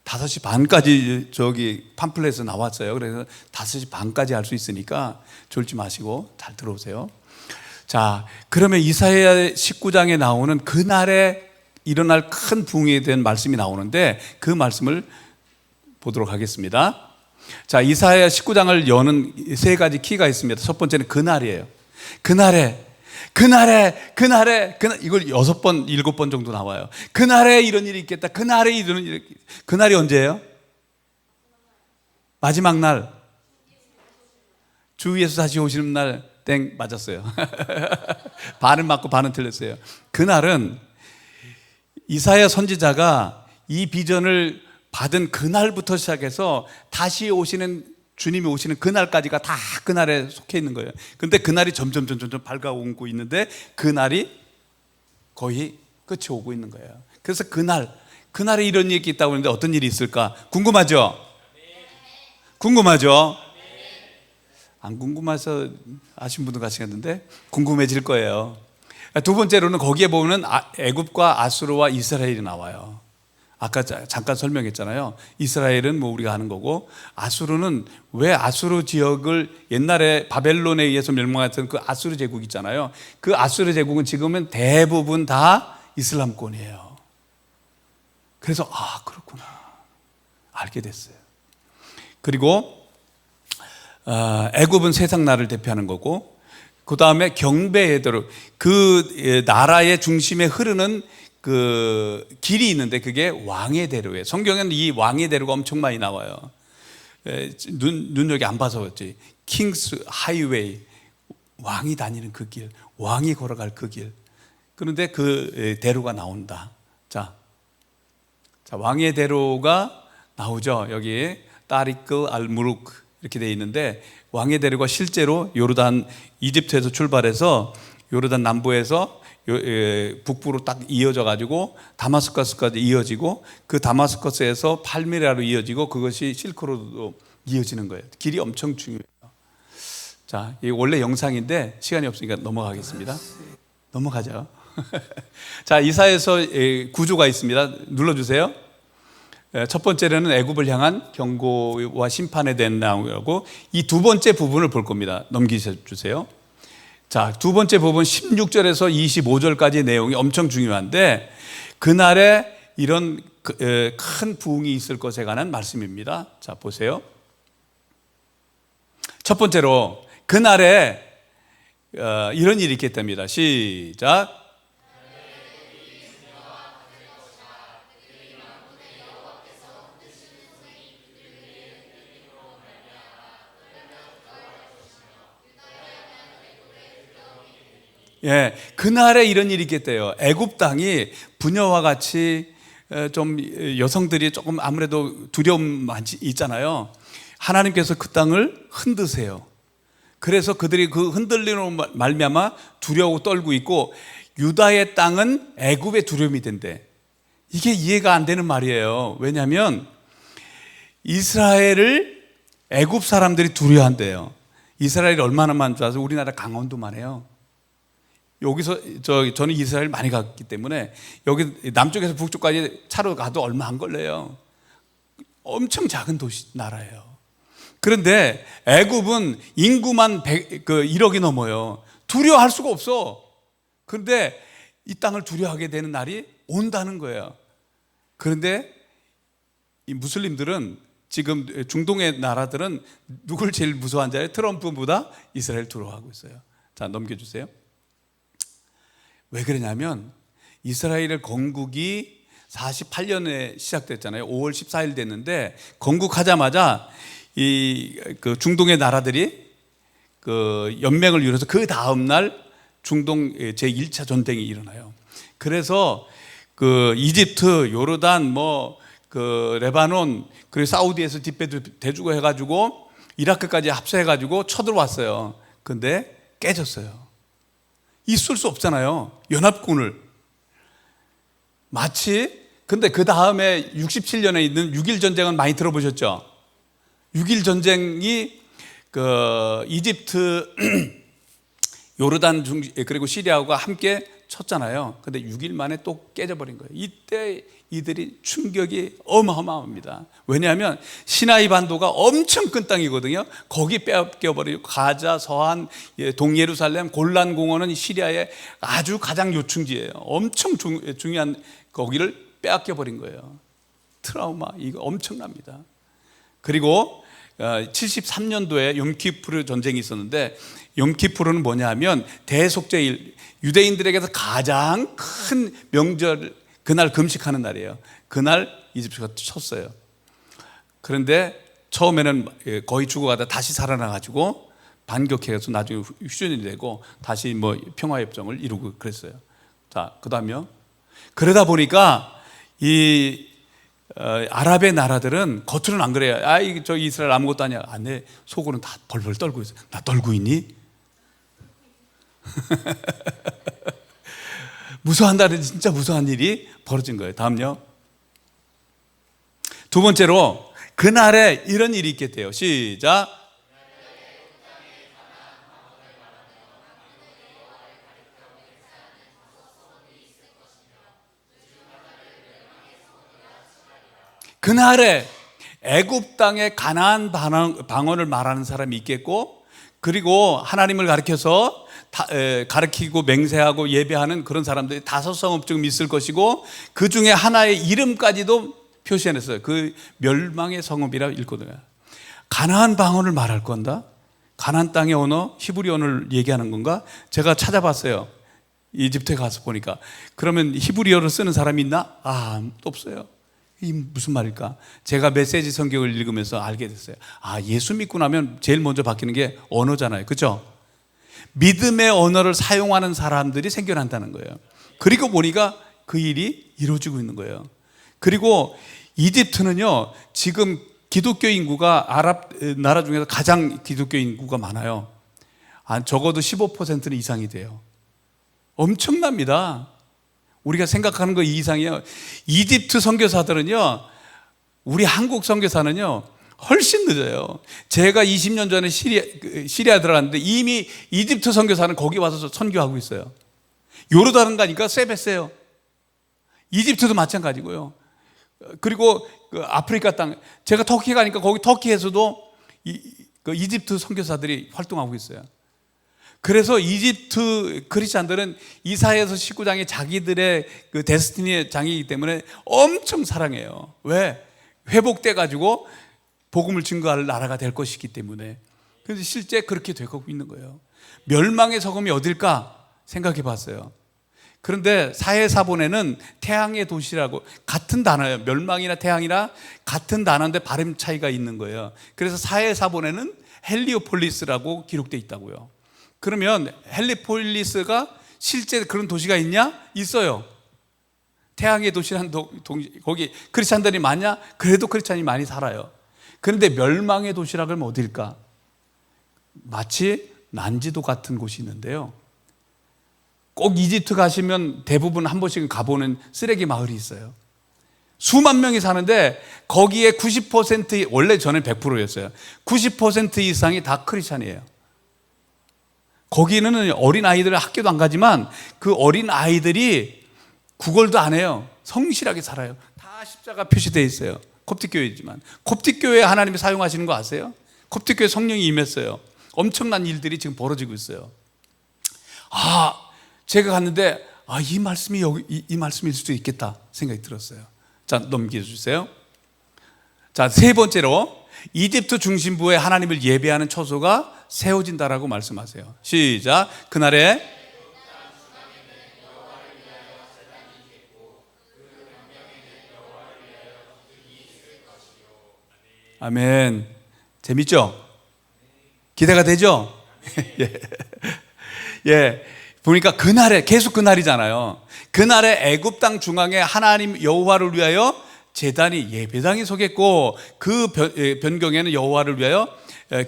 5시 반까지 저기 팜플렛에 나왔어요. 그래서 5시 반까지 할 수 있으니까 졸지 마시고 잘 들어오세요. 자, 그러면 이사야 19장에 나오는 그날에 일어날 큰 부흥에 대한 말씀이 나오는데, 그 말씀을 보도록 하겠습니다. 자, 이사야 19장을 여는 3가지 키가 있습니다. 첫 번째는 그날이에요. 그날에 이걸 6번, 7번 정도 나와요. 그날에 이런 일이 있겠다. 그날에 이런 일이. 그날이 언제예요? 마지막 날, 주 예수 다시 오시는 날. 땡, 맞았어요. 반은 맞고 반은 틀렸어요. 그날은 이사야 선지자가 이 비전을 받은 그날부터 시작해서 다시 오시는, 주님이 오시는 그날까지가 다 그날에 속해 있는 거예요. 근데 그날이 점점 밝아오고 있는데 그날이 거의 끝이 오고 있는 거예요. 그래서 그날에 이런 얘기 있다고 하는데 어떤 일이 있을까? 궁금하죠? 궁금하죠? 안 궁금해서 아신 분도 가시겠는데 궁금해질 거예요. 두 번째로는 거기에 보면 애굽과 아수르와 이스라엘이 나와요. 아까 잠깐 설명했잖아요. 이스라엘은 뭐 우리가 아는 거고, 아수르는 왜 아수르 지역을, 옛날에 바벨론에 의해서 멸망했던 그 아수르 제국 있잖아요. 그 아수르 제국은 지금은 대부분 다 이슬람권이에요. 그래서 그렇구나 알게 됐어요. 그리고 애굽은 세상 나라를 대표하는 거고, 그 다음에 경배의 대로, 그 나라의 중심에 흐르는 그 길이 있는데 그게 왕의 대로예요. 성경에는 이 왕의 대로가 엄청 많이 나와요. 눈여기 안 봐서 그렇지. 킹스 하이웨이, 왕이 다니는 그 길, 왕이 걸어갈 그 길. 그런데 그 대로가 나온다. 자, 왕의 대로가 나오죠. 여기 따리크 알무룩 이렇게 돼 있는데, 왕의 대로가 실제로 요르단, 이집트에서 출발해서 요르단 남부에서 북부로 딱 이어져 가지고 다마스커스까지 이어지고, 그 다마스커스에서 팔미라로 이어지고, 그것이 실크로드로 이어지는 거예요. 길이 엄청 중요해요. 자, 이 원래 영상인데 시간이 없으니까 넘어가겠습니다. 넘어가죠. 자, 이사야서 구조가 있습니다. 눌러주세요. 첫 번째로는 애굽을 향한 경고와 심판에 대한 내용이라고, 이 두 번째 부분을 볼 겁니다. 넘기주세요. 자, 두 번째 부분 16절에서 25절까지 내용이 엄청 중요한데, 그날에 이런 큰 부흥이 있을 것에 관한 말씀입니다. 자, 보세요. 첫 번째로 그날에 이런 일이 있겠답니다. 시작. 예, 그날에 이런 일이 있겠대요. 애굽 땅이 부녀와 같이 좀 여성들이 조금 아무래도 두려움 있잖아요. 하나님께서 그 땅을 흔드세요. 그래서 그들이 그 흔들리는 말미암아 두려워 떨고 있고, 유다의 땅은 애굽의 두려움이 된대. 이게 이해가 안 되는 말이에요. 왜냐하면 이스라엘을 애굽 사람들이 두려워한대요. 이스라엘이 얼마나만 좋아서 우리나라 강원도만 해요. 여기서 저는 이스라엘 많이 갔기 때문에 여기 남쪽에서 북쪽까지 차로 가도 얼마 안 걸려요. 엄청 작은 도시 나라예요. 그런데 애굽은 인구만 1억이 넘어요. 두려워할 수가 없어. 그런데 이 땅을 두려워하게 되는 날이 온다는 거예요. 그런데 이 무슬림들은 지금 중동의 나라들은 누굴 제일 무서워하는지 알아요? 트럼프보다 이스라엘 두려워하고 있어요. 자, 넘겨주세요. 왜 그러냐면 이스라엘의 건국이 48년에 시작됐잖아요. 5월 14일 됐는데 건국하자마자 그 중동의 나라들이 그 연맹을 이뤄서 그 다음 날 중동 제1차 전쟁이 일어나요. 그래서 그 이집트, 요르단, 그 레바논, 그리고 사우디에서 뒷배도 대주고 해가지고 이라크까지 합세해가지고 쳐들어왔어요. 근데 깨졌어요. 있을 수 없잖아요. 연합군을. 마치, 근데 그 다음에 67년에 있는 6.1 전쟁은 많이 들어보셨죠? 6.1 전쟁이 그 이집트, 요르단 그리고 시리아가 함께 쳤잖아요. 근데 6일 만에 또 깨져버린 거예요. 이때 이들이 충격이 어마어마합니다. 왜냐하면 시나이 반도가 엄청 큰 땅이거든요. 거기 빼앗겨버리고 가자, 서한, 동예루살렘, 골란 공원은 시리아의 아주 가장 요충지예요. 엄청 중요한 거기를 빼앗겨버린 거예요. 트라우마 이거 엄청납니다. 그리고 73년도에 욤키푸르 전쟁이 있었는데, 욤키푸르는 뭐냐면 대속죄일, 유대인들에게서 가장 큰 명절, 그날 금식하는 날이에요. 그날 이집트가 쳤어요. 그런데 처음에는 거의 죽어가다 다시 살아나가지고 반격해서 나중에 휴전이 되고 다시 평화협정을 이루고 그랬어요. 자, 그 다음에요. 그러다 보니까 이 아랍의 나라들은 겉으로는 안 그래요. 저 이스라엘 아무것도 아니야. 내 속으로는 다 벌벌 떨고 있어요. 나 떨고 있니? 무서워한다는 진짜 무서운 일이 벌어진 거예요. 다음요. 두 번째로 그날에 이런 일이 있겠대요. 시작. 그날에 애굽 땅의 가나안 방언을 말하는 사람이 있겠고, 그리고 하나님을 가르치고 맹세하고 예배하는 그런 사람들이 5성읍쯤 있을 것이고, 그 중에 하나의 이름까지도 표시해냈어요. 그 멸망의 성읍이라고 읽거든요. 가나안 방언을 말할 건다? 가나안 땅의 언어, 히브리 언어를 얘기하는 건가? 제가 찾아봤어요. 이집트에 가서 보니까. 그러면 히브리어를 쓰는 사람이 있나? 아무도 없어요. 이 무슨 말일까? 제가 메시지 성경을 읽으면서 알게 됐어요. 예수 믿고 나면 제일 먼저 바뀌는 게 언어잖아요. 그렇죠? 믿음의 언어를 사용하는 사람들이 생겨난다는 거예요. 그리고 보니까 그 일이 이루어지고 있는 거예요. 그리고 이집트는요, 지금 기독교 인구가 아랍 나라 중에서 가장 기독교 인구가 많아요. 적어도 15% 이상이 돼요. 엄청납니다. 우리가 생각하는 거 이상이에요. 이집트 선교사들은요, 우리 한국 선교사는요 훨씬 늦어요. 제가 20년 전에 시리아 들어갔는데 이미 이집트 선교사는 거기 와서 선교하고 있어요. 요르단 가니까 세배세요. 이집트도 마찬가지고요. 그리고 그 아프리카 땅, 제가 터키 가니까 거기 터키에서도 이집트 선교사들이 활동하고 있어요. 그래서 이집트 크리스찬들은 이사야서 19장이 자기들의 그 데스티니의 장이기 때문에 엄청 사랑해요. 왜? 회복돼 가지고 복음을 증거할 나라가 될 것이기 때문에. 그래서 실제 그렇게 되고 있는 거예요. 멸망의 소금이 어딜까 생각해 봤어요. 그런데 사해사본에는 태양의 도시라고, 같은 단어예요. 멸망이나 태양이나 같은 단어인데 발음 차이가 있는 거예요. 그래서 사해사본에는 헬리오폴리스라고 기록되어 있다고요. 그러면 헬리폴리스가 실제 그런 도시가 있냐? 있어요. 태양의 도시라는 거기 크리스찬들이 많냐? 그래도 크리스찬이 많이 살아요. 그런데 멸망의 도시라 그러면 어딜까? 마치 난지도 같은 곳이 있는데요, 꼭 이집트 가시면 대부분 한 번씩은 가보는 쓰레기 마을이 있어요. 수만 명이 사는데 거기에 90%, 원래 전에 100%였어요. 90% 이상이 다 크리스찬이에요. 거기는 어린 아이들 학교도 안 가지만 그 어린 아이들이 구걸도 안 해요. 성실하게 살아요. 다 십자가 표시되어 있어요. 콥틱 교회지만. 콥틱 교회에 하나님이 사용하시는 거 아세요? 콥틱 교회 성령이 임했어요. 엄청난 일들이 지금 벌어지고 있어요. 제가 갔는데 이 말씀이 이 말씀일 수도 있겠다 생각이 들었어요. 자, 넘겨주세요. 자, 세 번째로 이집트 중심부에 하나님을 예배하는 처소가 세워진다라고 말씀하세요. 시작. 그날에 아멘. 재밌죠? 기대가 되죠? 예. 예. 보니까 그날에, 계속 그날이잖아요. 그날에 애굽 땅 중앙에 하나님 여호와를 위하여 제단이, 예배당이 서겠고 그 변경에는 여호와를 위하여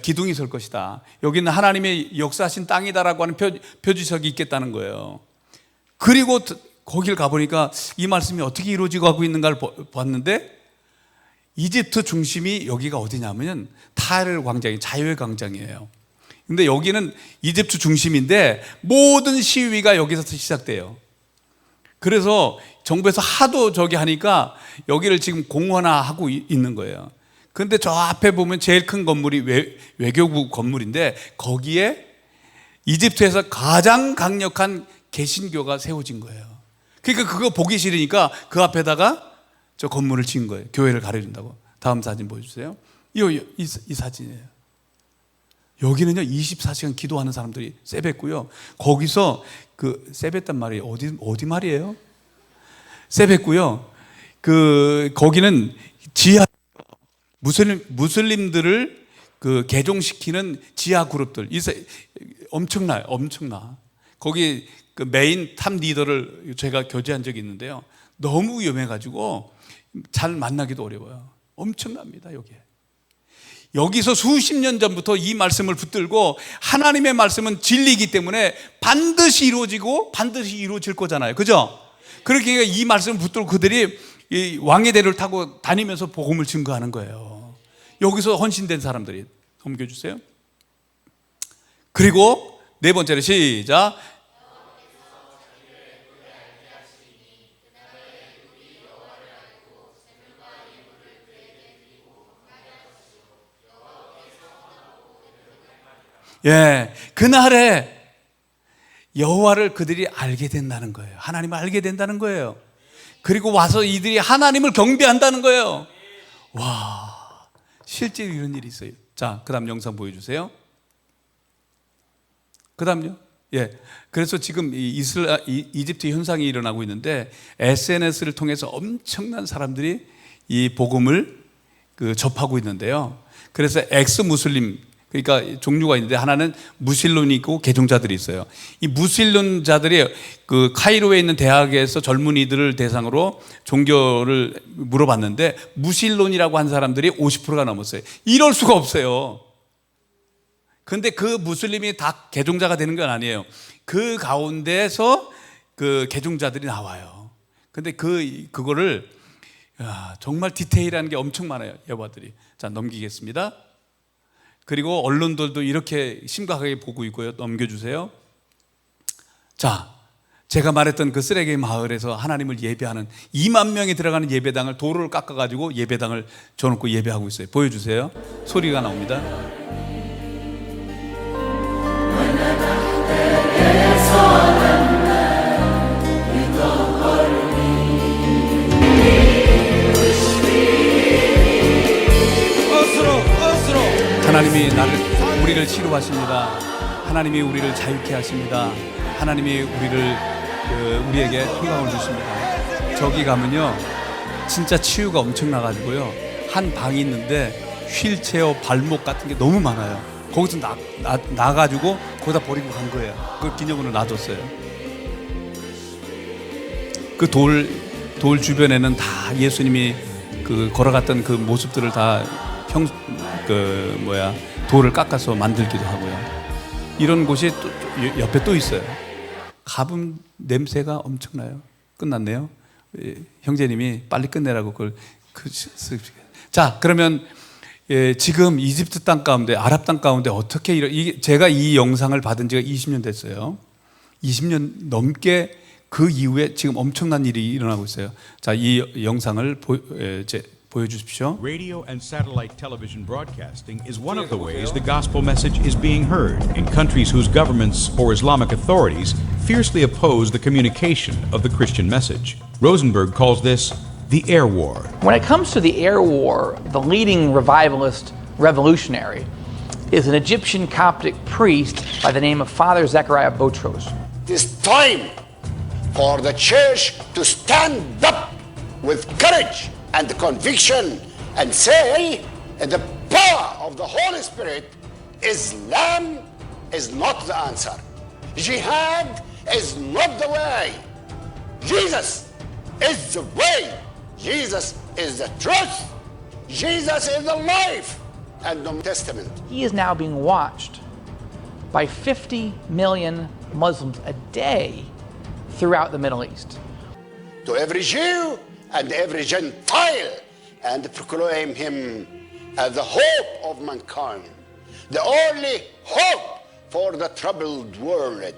기둥이 설 것이다. 여기는 하나님의 역사하신 땅이다라고 하는 표지석이 있겠다는 거예요. 그리고 거길 가보니까 이 말씀이 어떻게 이루어지고 가고 있는가를 봤는데 이집트 중심이 여기가 어디냐면 타르 광장이 자유의 광장이에요. 근데 여기는 이집트 중심인데 모든 시위가 여기서 시작돼요. 그래서 정부에서 하도 저기 하니까 여기를 지금 공원화하고 있는 거예요. 그런데 저 앞에 보면 제일 큰 건물이 외교부 건물인데 거기에 이집트에서 가장 강력한 개신교가 세워진 거예요. 그러니까 그거 보기 싫으니까 그 앞에다가 저 건물을 지은 거예요. 교회를 가려준다고. 다음 사진 보여주세요. 이 사진이에요. 여기는요 24시간 기도하는 사람들이 세뱃고요. 거기서 그 세뱃단 말이 어디 말이에요? 세뱃고요. 거기는 지하 무슬림들을 개종시키는 지하 그룹들 엄청나. 거기 그 메인 탑 리더를 제가 교제한 적이 있는데요. 너무 위험해가지고 잘 만나기도 어려워요. 엄청납니다, 여기서 수십 년 전부터 이 말씀을 붙들고 하나님의 말씀은 진리이기 때문에 반드시 이루어지고 반드시 이루어질 거잖아요. 그죠? 그렇게 이 말씀을 붙들고 그들이 이 왕의 대를 타고 다니면서 복음을 증거하는 거예요. 여기서 헌신된 사람들이. 넘겨주세요. 그리고 네 번째로 시작. 예, 그날에 여호와를 그들이 알게 된다는 거예요. 하나님을 알게 된다는 거예요. 그리고 와서 이들이 하나님을 경배한다는 거예요. 와, 실제로 이런 일이 있어요. 자, 그 다음 영상 보여주세요. 그 다음요. 예, 그래서 지금 이집트 현상이 일어나고 있는데 SNS를 통해서 엄청난 사람들이 이 복음을 접하고 있는데요. 그래서 엑스 무슬림, 그러니까 종류가 있는데 하나는 무슬림이 있고 개종자들이 있어요. 이 무슬림자들이 그 카이로에 있는 대학에서 젊은이들을 대상으로 종교를 물어봤는데 무슬림이라고 한 사람들이 50%가 넘었어요. 이럴 수가 없어요. 그런데 그 무슬림이 다 개종자가 되는 건 아니에요. 그 가운데서 그 개종자들이 나와요. 근데 그거를 정말 디테일한 게 엄청 많아요, 여러분들이. 자, 넘기겠습니다. 그리고 언론들도 이렇게 심각하게 보고 있고요. 넘겨주세요. 자, 제가 말했던 그 쓰레기 마을에서 하나님을 예배하는 2만 명이 들어가는 예배당을 도로를 깎아가지고 예배당을 줘놓고 예배하고 있어요. 보여주세요. 소리가 나옵니다. 하나님이 우리를 치료하십니다. 하나님이 우리를 자유케 하십니다. 하나님이 우리에게 평강을 주십니다. 저기 가면요 진짜 치유가 엄청나가지고요 한 방이 있는데 휠체어 발목 같은 게 너무 많아요. 거기서 나가지고 거기다 버리고 간 거예요. 그걸 기념으로 놔뒀어요. 그 돌 주변에는 다 예수님이 걸어갔던 그 모습들을 다 돌을 깎아서 만들기도 하고요. 이런 곳이 또 옆에 또 있어요. 가본 냄새가 엄청나요. 끝났네요. 형제님이 빨리 끝내라고 자, 그러면 지금 이집트 땅 가운데, 아랍 땅 가운데 어떻게 제가 이 영상을 받은 지가 20년 됐어요. 20년 넘게 그 이후에 지금 엄청난 일이 일어나고 있어요. 자, 이 영상을 보여주십시오. Radio and satellite television broadcasting is one of the ways the gospel message is being heard in countries whose governments or Islamic authorities fiercely oppose the communication of the Christian message. Rosenberg calls this the air war. When it comes to the air war, the leading revivalist revolutionary is an Egyptian Coptic priest by the name of Father Zechariah Botros. It is time for the church to stand up with courage and conviction and say, in the power of the Holy Spirit, Islam is not the answer. Jihad is not the way. Jesus is the way. Jesus is the truth. Jesus is the life and the Testament. He is now being watched by 50 million Muslims a day throughout the Middle East. To every Jew and every Gentile, and proclaim him as the hope of mankind, the only hope for the troubled world.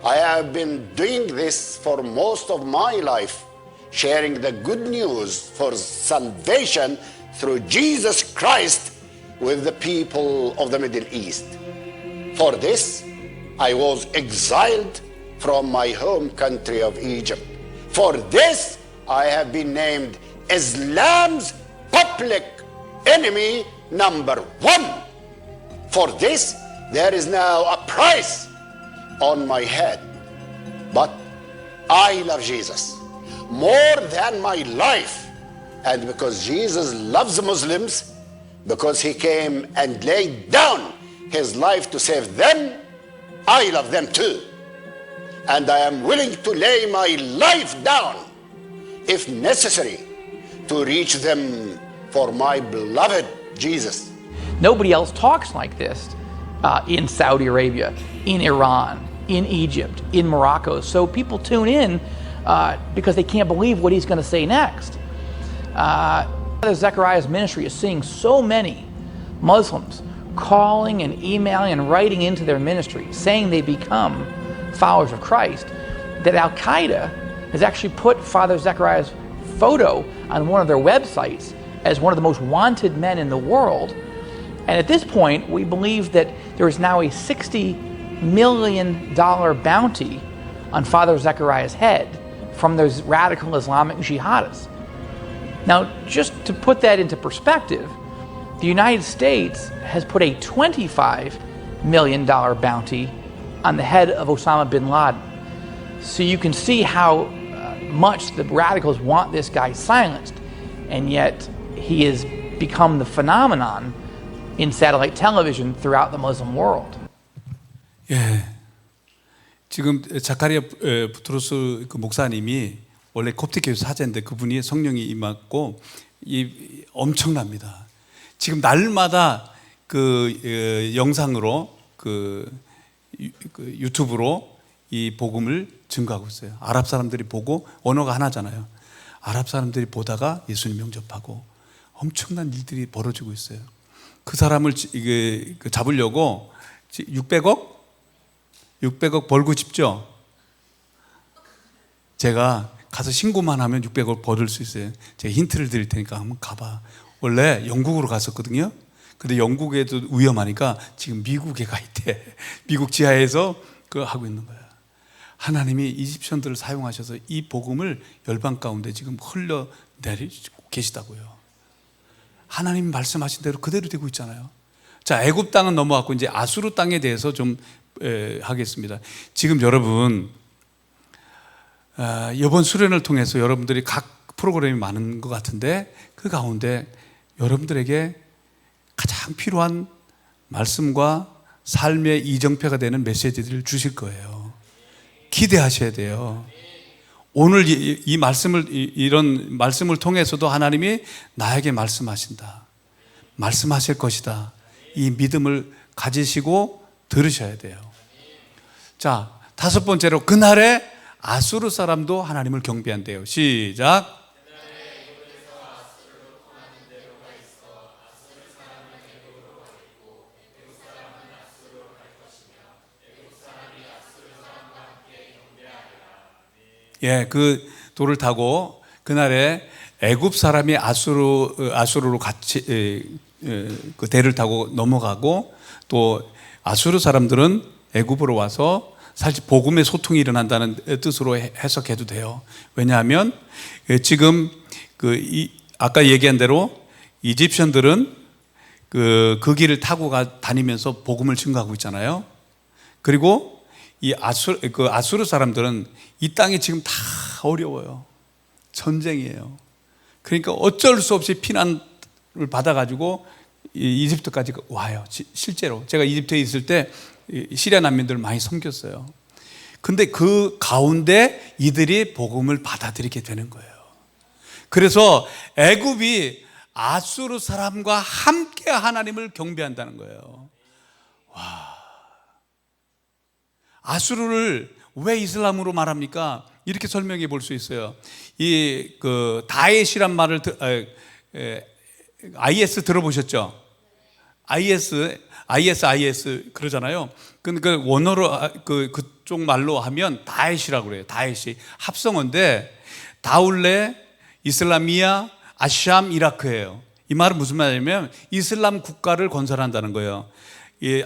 I have been doing this for most of my life, sharing the good news for salvation through Jesus Christ with the people of the Middle East. For this, I was exiled from my home country of Egypt. For this, I have been named Islam's public enemy number 1. For this, there is now a price on my head. But I love Jesus more than my life. And because Jesus loves Muslims, because he came and laid down his life to save them, I love them too. And I am willing to lay my life down, if necessary, to reach them for my beloved Jesus. Nobody else talks like this in Saudi Arabia, in Iran, in Egypt, in Morocco. So people tune in because they can't believe what he's going to say next. Father Zechariah's ministry is seeing so many Muslims calling and emailing and writing into their ministry, saying they become followers of Christ, that Al-Qaeda has actually put Father Zechariah's photo on one of their websites as one of the most wanted men in the world. And at this point, we believe that there is now a $60 million bounty on Father Zechariah's head from those radical Islamic jihadists. Now, just to put that into perspective, the United States has put a $25 million bounty on the head of Osama bin Laden. So you can see how much the radicals want this guy silenced, and yet he has become the phenomenon in satellite television throughout the Muslim world. 예, 지금 자카리아 부트로스 그 목사님이 원래 콥틱교회 사제인데 그분이 성령이 임했고 이 엄청납니다. 지금 날마다 그 영상으로 그 유튜브로 이 복음을 증거하고 있어요. 아랍 사람들이 보고, 언어가 하나잖아요. 아랍 사람들이 보다가 예수님 영접하고 엄청난 일들이 벌어지고 있어요. 그 사람을 잡으려고 600억 벌고 싶죠? 제가 가서 신고만 하면 600억 벌을 수 있어요. 제가 힌트를 드릴 테니까 한번 가봐. 원래 영국으로 갔었거든요. 근데 영국에도 위험하니까 지금 미국에 가 있대. 미국 지하에서 그거 하고 있는 거야. 하나님이 이집션들을 사용하셔서 이 복음을 열방 가운데 지금 흘려내리고 계시다고요. 하나님 말씀하신 대로 그대로 되고 있잖아요. 자, 애굽 땅은 넘어갔고 이제 아수르 땅에 대해서 좀 하겠습니다. 지금 여러분 이번 수련을 통해서 여러분들이 각 프로그램이 많은 것 같은데 그 가운데 여러분들에게 가장 필요한 말씀과 삶의 이정표가 되는 메시지들을 주실 거예요. 기대하셔야 돼요. 오늘 이 말씀을, 이런 말씀을 통해서도 하나님이 나에게 말씀하신다, 말씀하실 것이다, 이 믿음을 가지시고 들으셔야 돼요. 자, 5번째로 그날에 아수르 사람도 하나님을 경배한대요. 시작. 예, 그 돌을 타고 그날에 애굽 사람이 아수르로 같이 그 대를 타고 넘어가고, 또 아수르 사람들은 애굽으로 와서 사실 복음의 소통이 일어난다는 뜻으로 해석해도 돼요. 왜냐하면 지금 아까 얘기한 대로 이집션들은 그 길을 타고 다니면서 복음을 증거하고 있잖아요. 그리고 이 아수르 사람들은 이 땅이 지금 다 어려워요. 전쟁이에요. 그러니까 어쩔 수 없이 피난을 받아가지고 이집트까지 와요. 실제로 제가 이집트에 있을 때 시리아 난민들을 많이 섬겼어요. 근데 그 가운데 이들이 복음을 받아들이게 되는 거예요. 그래서 애굽이 아수르 사람과 함께 하나님을 경배한다는 거예요. 와, 아수르를 왜 이슬람으로 말합니까? 이렇게 설명해 볼 수 있어요. 다에시란 말을 IS 들어보셨죠? IS 그러잖아요. 근데 원어로 그쪽 말로 하면 다에시라고 그래요. 다에시 합성어인데 다울레, 이슬라미아, 아샴, 이라크예요. 이 말은 무슨 말이냐면 이슬람 국가를 건설한다는 거예요.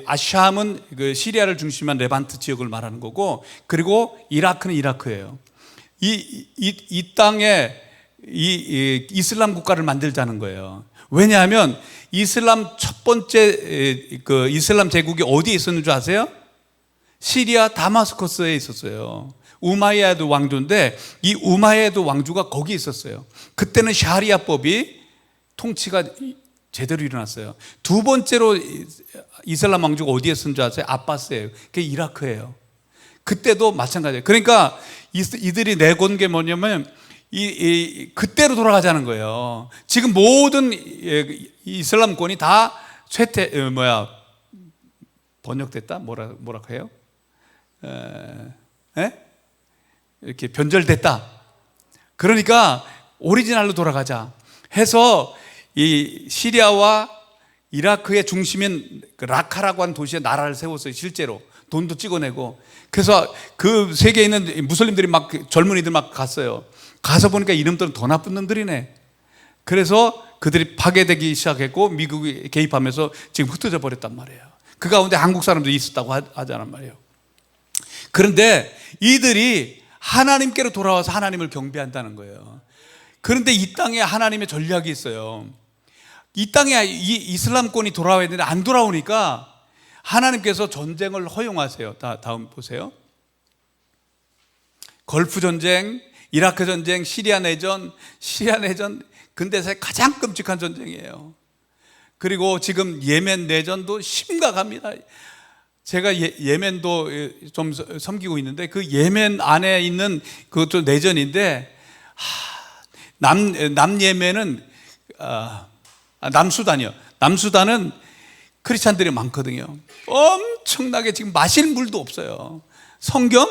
아샴은 시리아를 중심한 레반트 지역을 말하는 거고, 그리고 이라크는 이라크예요. 이 땅에 이슬람 국가를 만들자는 거예요. 왜냐하면 이슬람 첫 번째 이슬람 제국이 어디에 있었는 줄 아세요? 시리아 다마스커스에 있었어요. 우마이야드 왕조인데 이 우마이야드 왕조가 거기 있었어요. 그때는 샤리아법이 통치가 제대로 일어났어요. 두 번째로 이슬람 왕조가 어디에 있었는 줄 아세요? 아바스예요. 그게 이라크예요. 그때도 마찬가지예요. 그러니까 이들이 내건 게 뭐냐면 그때로 돌아가자는 거예요. 지금 모든 이슬람권이 다 번역됐다? 뭐라고 해요? 이렇게 변절됐다. 그러니까 오리지널로 돌아가자 해서 이 시리아와 이라크의 중심인 라카라고 하는 도시에 나라를 세웠어요. 실제로 돈도 찍어내고. 그래서 그 세계에 있는 무슬림들이 젊은이들 갔어요. 가서 보니까 이놈들은 더 나쁜 놈들이네. 그래서 그들이 파괴되기 시작했고 미국이 개입하면서 지금 흩어져 버렸단 말이에요. 그 가운데 한국 사람도 있었다고 하자는 말이에요. 그런데 이들이 하나님께로 돌아와서 하나님을 경배한다는 거예요. 그런데 이 땅에 하나님의 전략이 있어요. 이 땅에 이슬람권이 돌아와야 되는데 안 돌아오니까 하나님께서 전쟁을 허용하세요. 다음 보세요. 걸프 전쟁, 이라크 전쟁, 시리아 내전 근대사의 가장 끔찍한 전쟁이에요. 그리고 지금 예멘 내전도 심각합니다. 제가 예멘도 좀 섬기고 있는데 그 예멘 안에 있는 그것도 내전인데 남예멘은 남수단이요. 남수단은 크리스찬들이 많거든요. 엄청나게 지금 마실 물도 없어요. 성경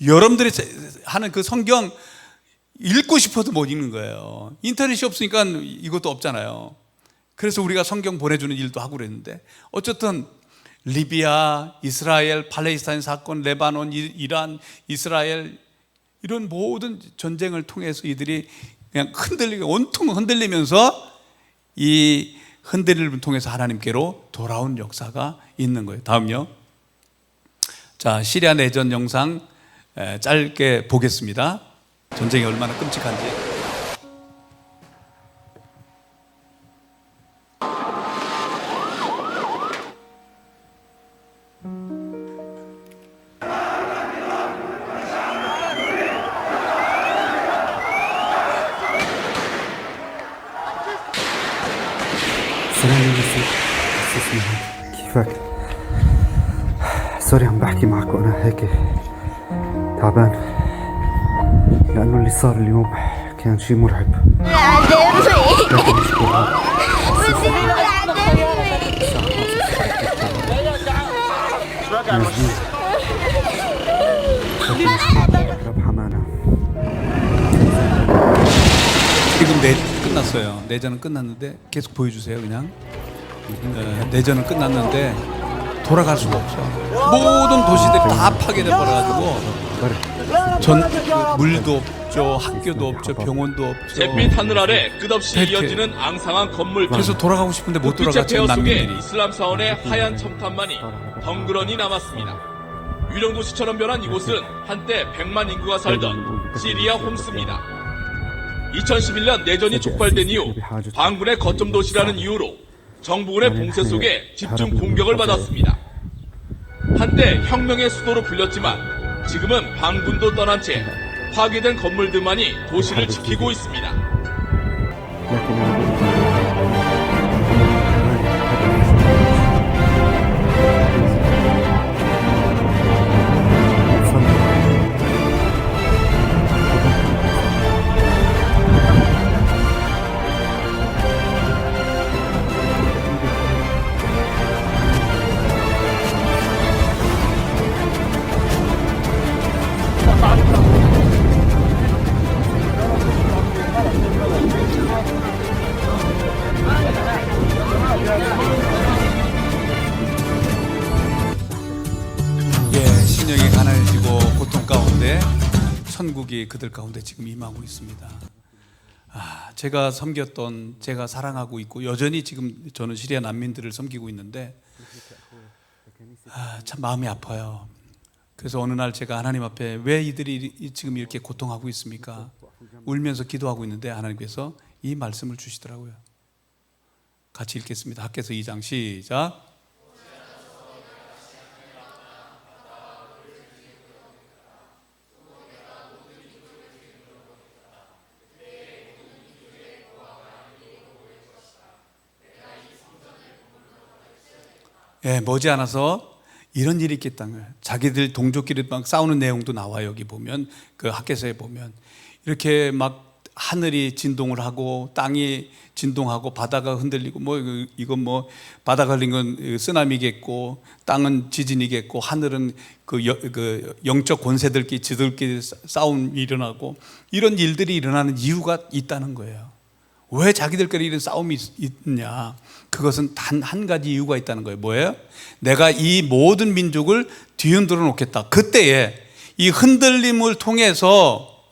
여러분들이 하는 그 성경 읽고 싶어도 못 읽는 거예요. 인터넷이 없으니까 이것도 없잖아요. 그래서 우리가 성경 보내주는 일도 하고 그랬는데 어쨌든 리비아, 이스라엘, 팔레스타인 사건, 레바논, 이란, 이스라엘 이런 모든 전쟁을 통해서 이들이 그냥 온통 흔들리면서 이 흔들림을 통해서 하나님께로 돌아온 역사가 있는 거예요. 다음요. 자, 시리아 내전 영상 짧게 보겠습니다. 전쟁이 얼마나 끔찍한지. سلام يا اسمي كيفك؟ سوري عم بحكي معك وانا هيك تعبان لانه اللي صار اليوم كان شيء مرعب. رب حمانا. 지금 끝났어요. 내전은 끝났는데 계속 보여주세요. 그냥 내전은 끝났는데 돌아갈 수가 없어요. 모든 도시들이 다 파괴돼 버려가지고 물도 없죠, 학교도 없죠, 병원도 없죠. 잿빛 하늘 아래 끝없이 이렇게. 이어지는 앙상한 건물들. 그래서 돌아가고 싶은데 못 돌아가죠. 폐허 속에 난민들이. 이슬람 사원의 하얀 첨탑만이 덩그러니 남았습니다. 유령 도시처럼 변한 이곳은 한때 100만 인구가 살던 시리아 홈스입니다. 2011년 내전이 촉발된 이후 반군의 거점 도시라는 이유로 정부군의 봉쇄 속에 집중 공격을 받았습니다. 한때 혁명의 수도로 불렸지만 지금은 반군도 떠난 채 파괴된 건물들만이 도시를 지키고 있습니다. 신령이 가난해지고 고통 가운데 천국이 그들 가운데 지금 임하고 있습니다. 제가 섬겼던, 제가 사랑하고 있고 여전히 지금 저는 시리아 난민들을 섬기고 있는데 참 마음이 아파요. 그래서 어느 날 제가 하나님 앞에 왜 이들이 지금 이렇게 고통하고 있습니까? 울면서 기도하고 있는데 하나님께서 이 말씀을 주시더라고요. 같이 읽겠습니다. 학개서 2장 시작. 머지않아서 이런 일이 있겠다는 거예요. 자기들 동족끼리 막 싸우는 내용도 나와요. 여기 보면 그 학개서에 보면 이렇게 막 하늘이 진동을 하고 땅이 진동하고 바다가 흔들리고 뭐 이건 뭐 바다가 흘린 건 쓰나미겠고 땅은 지진이겠고 하늘은 그 영적 권세들끼리 지들끼리 싸움이 일어나고 이런 일들이 일어나는 이유가 있다는 거예요. 왜 자기들끼리 이런 싸움이 있냐? 그것은 단 한 가지 이유가 있다는 거예요. 뭐예요? 내가 이 모든 민족을 뒤흔들어 놓겠다. 그때에 이 흔들림을 통해서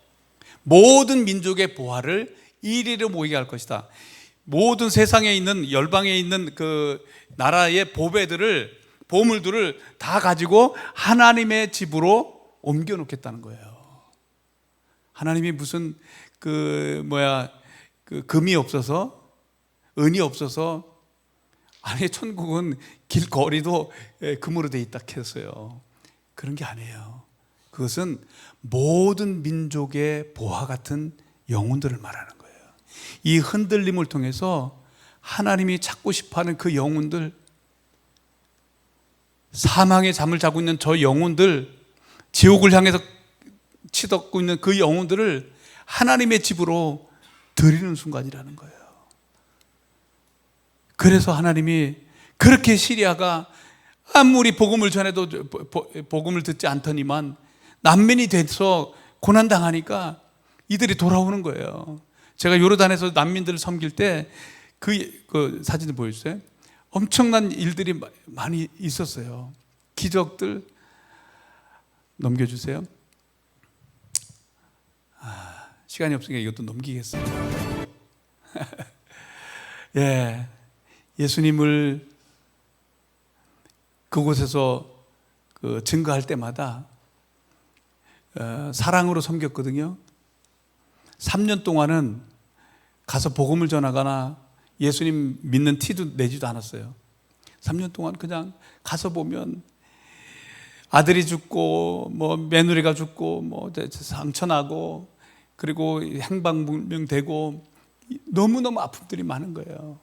모든 민족의 보화를 이리로 모이게 할 것이다. 모든 세상에 있는 열방에 있는 그 나라의 보물들을 다 가지고 하나님의 집으로 옮겨 놓겠다는 거예요. 하나님이 무슨 금이 없어서 은이 없어서 아니 천국은 길거리도 금으로 돼 있다 했어요. 그런 게 아니에요. 그것은 모든 민족의 보화 같은 영혼들을 말하는 거예요. 이 흔들림을 통해서 하나님이 찾고 싶어하는 그 영혼들, 사망의 잠을 자고 있는 저 영혼들, 지옥을 향해서 치닫고 있는 그 영혼들을 하나님의 집으로 드리는 순간이라는 거예요. 그래서 하나님이 그렇게 시리아가 아무리 복음을 전해도 복음을 듣지 않더니만 난민이 돼서 고난당하니까 이들이 돌아오는 거예요. 제가 요르단에서 난민들을 섬길 때 그 사진을 보여주세요. 엄청난 일들이 많이 있었어요. 기적들 넘겨주세요. 시간이 없으니까 이것도 넘기겠습니다. 예수님을 그곳에서 증거할 때마다 사랑으로 섬겼거든요. 3년 동안은 가서 복음을 전하거나 예수님 믿는 티도 내지도 않았어요. 3년 동안 그냥 가서 보면 아들이 죽고 뭐 며느리가 죽고 뭐 상처나고 그리고 행방불명되고 너무너무 아픔들이 많은 거예요.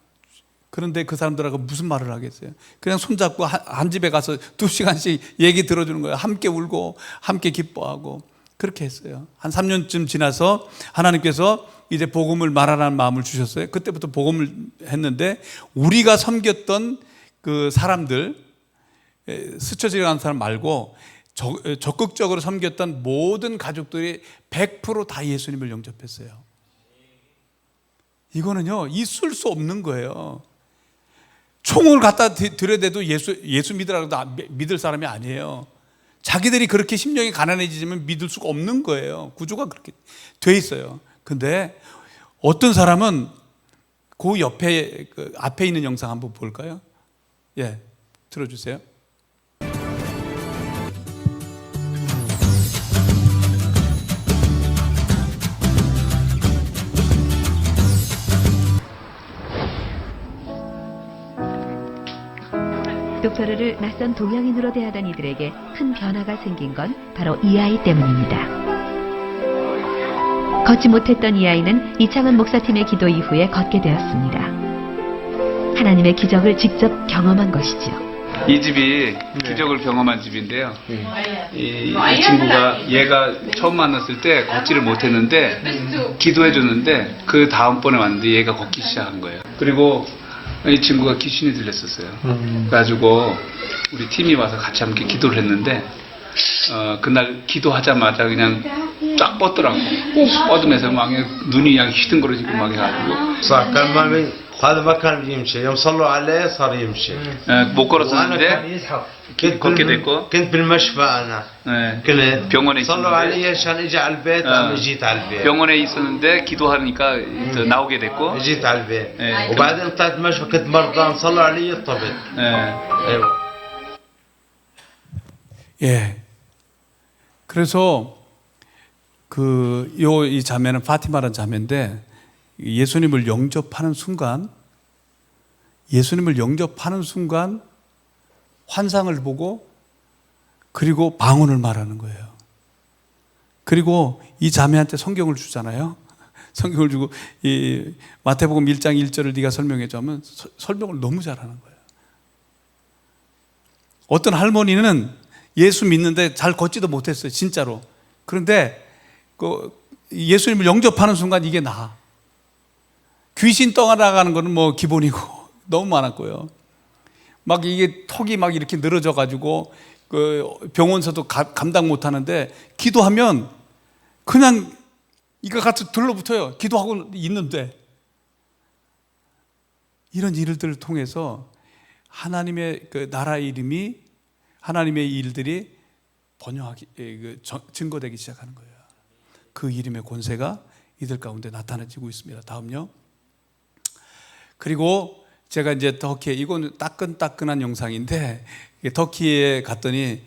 그런데 그 사람들하고 무슨 말을 하겠어요? 그냥 손잡고 한 집에 가서 2시간씩 얘기 들어주는 거예요. 함께 울고 함께 기뻐하고 그렇게 했어요. 한 3년쯤 지나서 하나님께서 이제 복음을 말하라는 마음을 주셨어요. 그때부터 복음을 했는데 우리가 섬겼던 그 사람들, 스쳐 지나가는 사람 말고 적극적으로 섬겼던 모든 가족들이 100% 다 예수님을 영접했어요. 이거는요, 있을 수 없는 거예요. 총을 갖다 들여대도 예수 믿으라고 믿을 사람이 아니에요. 자기들이 그렇게 심령이 가난해지면 믿을 수가 없는 거예요. 구조가 그렇게 돼 있어요. 근데 어떤 사람은 그 옆에 앞에 있는 영상 한번 볼까요? 틀어주세요. 독토르를 낯선 동양인으로 대하던 이들에게 큰 변화가 생긴 건 바로 이 아이 때문입니다. 걷지 못했던 이 아이는 이창은 목사팀의 기도 이후에 걷게 되었습니다. 하나님의 기적을 직접 경험한 것이죠. 이 집이 기적을 경험한 집인데요. 이 친구가 얘가 처음 만났을 때 걷지를 못했는데 기도해 줬는데 그 다음번에 왔는데 얘가 걷기 시작한 거예요. 그리고 이 친구가 귀신이 들렸었어요. 그래가지고 우리 팀이 와서 같이 함께 기도를 했는데 그날 기도하자마자 그냥 쫙 뻗더라고. 뻗으면서 막 눈이 그냥 휘둥그러지고 막 해가지고 هذا ما كان يمشي يوم صلوا عليه صار يمشي 못 걸었었는데 걷게 됐고 كنت بالمشفى انا كنت 병원에 صلوا علي عشان اجي على البيت انا جيت على البيت 병원에 있었는데 기도하니까 나오게 됐고 جيت على البيت وبعدين طلعت المشفى كنت مرضان صلوا علي طبت ايوه 예. 그래서 이 자매는 파티마라는 자매인데 예수님을 영접하는 순간 환상을 보고 그리고 방언을 말하는 거예요. 그리고 이 자매한테 성경을 주잖아요. 성경을 주고 이 마태복음 1장 1절을 네가 설명해 주면 설명을 너무 잘하는 거예요. 어떤 할머니는 예수 믿는데 잘 걷지도 못했어요, 진짜로. 그런데 예수님을 영접하는 순간 이게 나아. 귀신 떠나가는 거는 뭐 기본이고 너무 많았고요. 막 이게 턱이 막 이렇게 늘어져 가지고 병원서도 감당 못 하는데 기도하면 그냥 이거 같이 들러붙어요. 기도하고 있는데. 이런 일들을 통해서 하나님의 나라의 이름이 하나님의 일들이 번영하기 증거되기 시작하는 거예요. 그 이름의 권세가 이들 가운데 나타나지고 있습니다. 다음요. 그리고 제가 이제 터키에 이건 따끈따끈한 영상인데 터키에 갔더니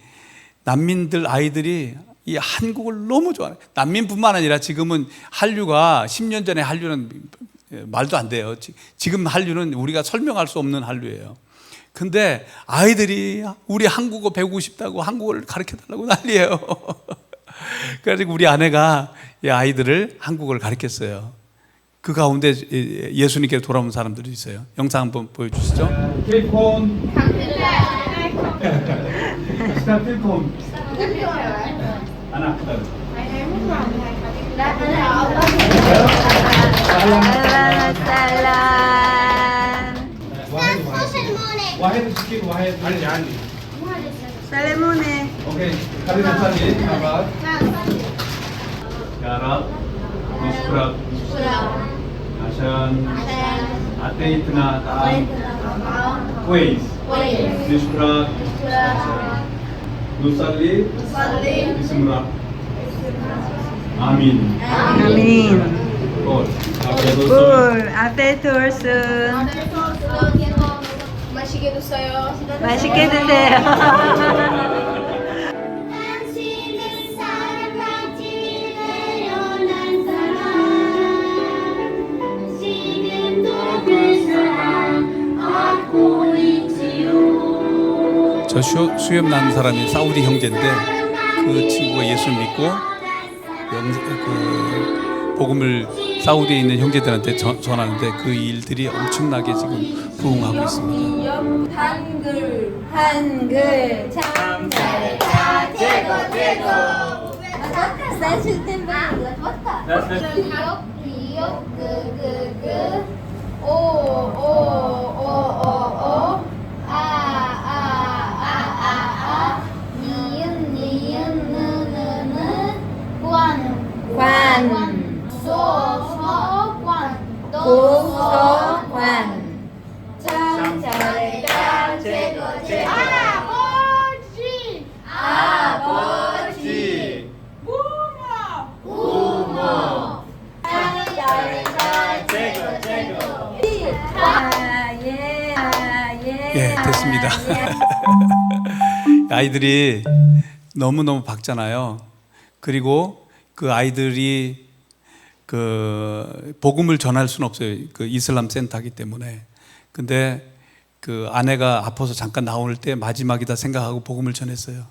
난민들 아이들이 이 한국을 너무 좋아해요. 난민뿐만 아니라 지금은 한류가 10년 전에 한류는 말도 안 돼요. 지금 한류는 우리가 설명할 수 없는 한류예요. 근데 아이들이 우리 한국어 배우고 싶다고 한국어를 가르쳐달라고 난리예요. 그래가지고 우리 아내가 이 아이들을 한국어를 가르쳤어요. 그 가운데 예수님께 돌아온 사람들이 있어요. 영상 한번 보여주시죠. 필콘. واحد سكين واحد عندي سلموني اوكي خلينا نصلي مع بعض يا رب نشكرك عشان اعطيتنا طعام كويس نشكرك نصلي باسم رب امين 아멘. 꿀 앞에 돌순. 맛있게 드세요. 맛있게 드세요. 당신은 사랑받기 태어난 사람 지금도 그 사랑 받고 있지요. 저 수염 난 사람이 사우디 형제인데 그 친구가 예수 믿고 복음을 사우디에 있는 형제들한테 전하는데 그 일들이 엄청나게 지금 부흥하고 있습니다. 한글 참 잘했다 최고 사실 때문에 맞다 기억 오오오오오 아아아아아 니은 느느느 관 소서관 도서관 참 잘했다 최고 아버지 부모 참 잘했다 최고 예, 됐습니다. 아이들이 너무너무 밝잖아요. 그리고 그 아이들이 복음을 전할 수는 없어요. 그 이슬람 센터이기 때문에. 근데 그 아내가 아파서 잠깐 나올 때 마지막이다 생각하고 복음을 전했어요.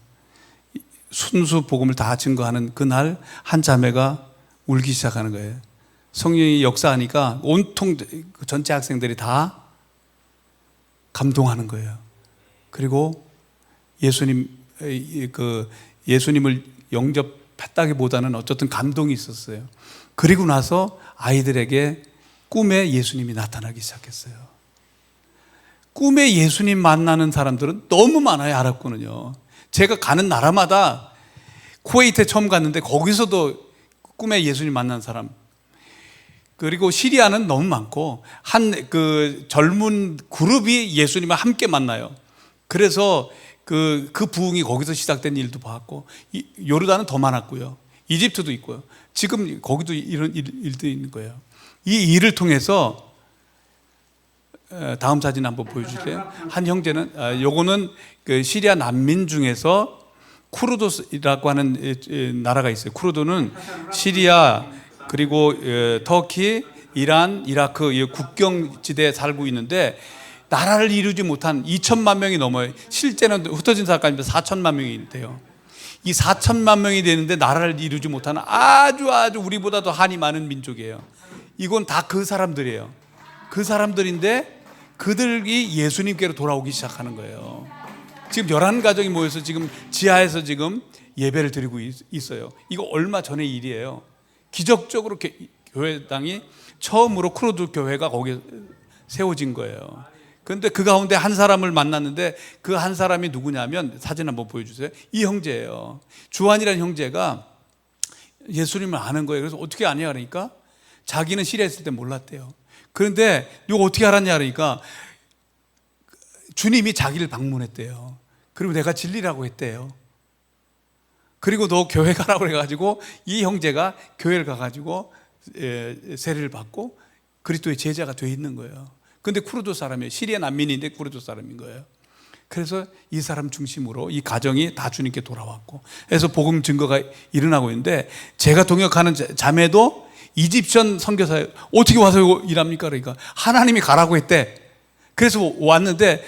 순수 복음을 다 증거하는 그날 한 자매가 울기 시작하는 거예요. 성령이 역사하니까 온통 전체 학생들이 다 감동하는 거예요. 그리고 예수님을 영접했다기보다는 어쨌든 감동이 있었어요. 그리고 나서 아이들에게 꿈에 예수님이 나타나기 시작했어요. 꿈에 예수님 만나는 사람들은 너무 많아요. 아랍군은요. 제가 가는 나라마다 쿠웨이트에 처음 갔는데 거기서도 꿈에 예수님 만난 사람, 그리고 시리아는 너무 많고 한 그 젊은 그룹이 예수님을 함께 만나요. 그래서 그 부흥이 거기서 시작된 일도 봤고, 요르단은 더 많았고요. 이집트도 있고요. 지금 거기도 이런 일도 있는 거예요. 이 일을 통해서 다음 사진 한번 보여주세요. 한 형제는 요거는 그 시리아 난민 중에서 쿠르드라고 하는 나라가 있어요. 쿠르드는 시리아 그리고 터키, 이란, 이라크 국경 지대에 살고 있는데 나라를 이루지 못한 2천만 명이 넘어요. 실제는 흩어진 사람까지 4천만 명이 돼요. 이 4천만 명이 되는데 나라를 이루지 못하는 아주 우리보다도 한이 많은 민족이에요. 이건 다 그 사람들이에요. 그 사람들인데 그들이 예수님께로 돌아오기 시작하는 거예요. 지금 11가정이 모여서 지금 지하에서 지금 예배를 드리고 있어요. 이거 얼마 전의 일이에요. 기적적으로 교회당이 처음으로 쿠르드 교회가 거기에 세워진 거예요. 그런데 그 가운데 한 사람을 만났는데 그 한 사람이 누구냐면, 사진 한번 보여주세요. 이 형제예요. 주한이라는 형제가 예수님을 아는 거예요. 그래서 어떻게 아냐 그러니까 자기는 시리아에 있을 때 몰랐대요. 그런데 이거 어떻게 알았냐 그러니까 주님이 자기를 방문했대요. 그리고 내가 진리라고 했대요. 그리고 너 교회 가라고 그래가지고 이 형제가 교회를 가가지고 세례를 받고 그리스도의 제자가 돼 있는 거예요. 근데 쿠르드 사람이에요. 시리아 난민인데 쿠르드 사람인 거예요. 그래서 이 사람 중심으로 이 가정이 다 주님께 돌아왔고, 그래서 복음 증거가 일어나고 있는데, 제가 동역하는 자매도 이집션 선교사예요. 어떻게 와서 일합니까? 그러니까 하나님이 가라고 했대. 그래서 왔는데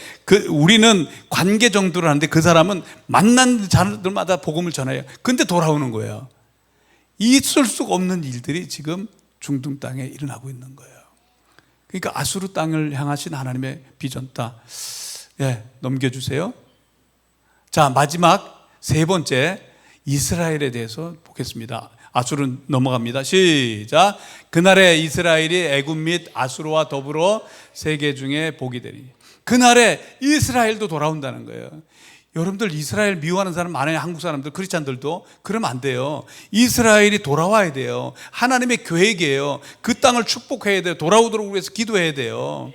우리는 관계 정도를 하는데 그 사람은 만난 자들마다 복음을 전해요. 근데 돌아오는 거예요. 있을 수가 없는 일들이 지금 중동 땅에 일어나고 있는 거예요. 그러니까 아수르 땅을 향하신 하나님의 비전다. 넘겨주세요. 자, 마지막 세 번째 이스라엘에 대해서 보겠습니다. 아수르는 넘어갑니다. 시작. 그날에 이스라엘이 애굽 및 아수르와 더불어 세계 중에 복이 되리니. 그날에 이스라엘도 돌아온다는 거예요. 여러분들 이스라엘 미워하는 사람 많아요. 한국 사람들, 크리스찬들도. 그러면 안 돼요. 이스라엘이 돌아와야 돼요. 하나님의 계획이에요. 그 땅을 축복해야 돼요. 돌아오도록 위해서 기도해야 돼요.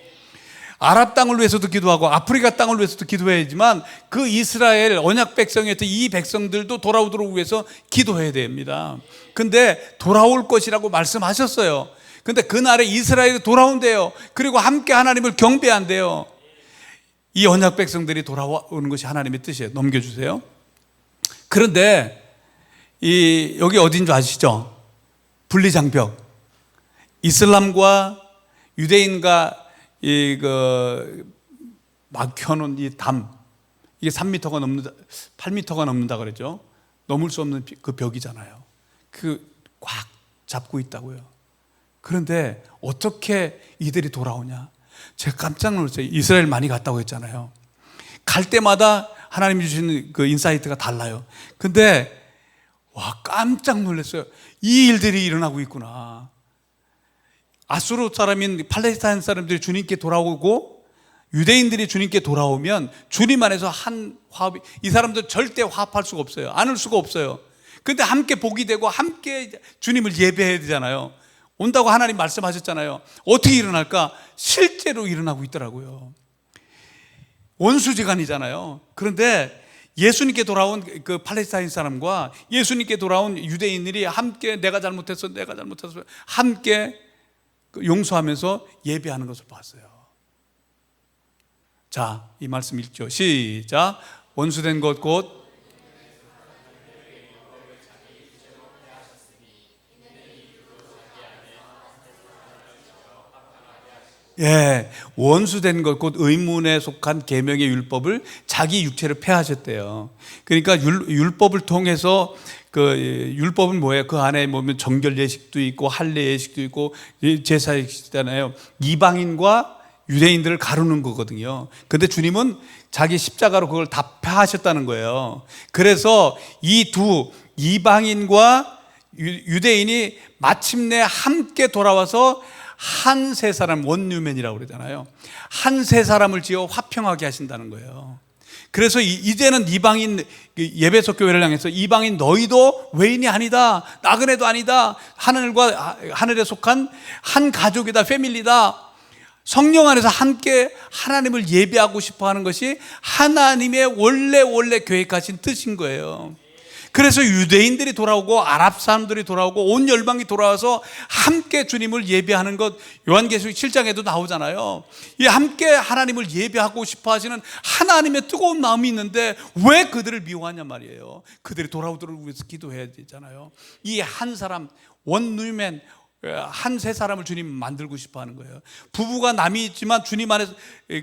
아랍 땅을 위해서도 기도하고 아프리카 땅을 위해서도 기도해야지만 그 이스라엘 언약 백성이었던 이 백성들도 돌아오도록 위해서 기도해야 됩니다. 근데 돌아올 것이라고 말씀하셨어요. 근데 그날에 이스라엘이 돌아온대요. 그리고 함께 하나님을 경배한대요. 이 언약 백성들이 돌아오는 것이 하나님의 뜻이에요. 넘겨주세요. 그런데 여기 어딘 줄 아시죠? 분리장벽. 이슬람과 유대인과 막혀놓은 이 담, 이게 3m가 넘는다, 8m가 넘는다 그랬죠. 넘을 수 없는 그 벽이잖아요. 꽉 잡고 있다고요. 그런데 어떻게 이들이 돌아오냐? 제가 깜짝 놀랐어요. 이스라엘 많이 갔다고 했잖아요. 갈 때마다 하나님이 주시는 그 인사이트가 달라요. 근데 깜짝 놀랐어요. 이 일들이 일어나고 있구나. 아수르 사람인 팔레스타인 사람들이 주님께 돌아오고 유대인들이 주님께 돌아오면 주님 안에서 한 화합이, 이 사람들 절대 화합할 수가 없어요. 안을 수가 없어요. 근데 함께 복이 되고 함께 주님을 예배해야 되잖아요. 온다고 하나님 말씀하셨잖아요. 어떻게 일어날까? 실제로 일어나고 있더라고요. 원수지간이잖아요. 그런데 예수님께 돌아온 그 팔레스타인 사람과 예수님께 돌아온 유대인들이 함께 내가 잘못했어 함께 용서하면서 예배하는 것을 봤어요. 자, 이 말씀 읽죠. 시작. 원수된 것 곧 예, 원수된 것, 곧 의문에 속한 계명의 율법을 자기 육체로 폐하셨대요. 그러니까 율법을 통해서 그 율법은 뭐예요? 그 안에 보면 정결 예식도 있고 할례 예식도 있고 제사 예식이잖아요. 이방인과 유대인들을 가르는 거거든요. 근데 주님은 자기 십자가로 그걸 다 폐하셨다는 거예요. 그래서 이 두 이방인과 유대인이 마침내 함께 돌아와서 한 세 사람, 원유맨이라고 그러잖아요. 한 세 사람을 지어 화평하게 하신다는 거예요. 그래서 이제는 이방인, 예배소 교회를 향해서 이방인 너희도 외인이 아니다, 나그네도 아니다, 하늘에 속한 한 가족이다, 패밀리다. 성령 안에서 함께 하나님을 예배하고 싶어 하는 것이 하나님의 원래 계획하신 뜻인 거예요. 그래서 유대인들이 돌아오고 아랍 사람들이 돌아오고 온 열방이 돌아와서 함께 주님을 예배하는 것, 요한계시록 7장에도 나오잖아요. 이 함께 하나님을 예배하고 싶어 하시는 하나님의 뜨거운 마음이 있는데 왜 그들을 미워하냐 말이에요. 그들이 돌아오도록 위해서 기도해야 되잖아요. 이 한 사람, 원누맨, 한 세 사람을 주님 만들고 싶어 하는 거예요. 부부가 남이 있지만 주님 안에서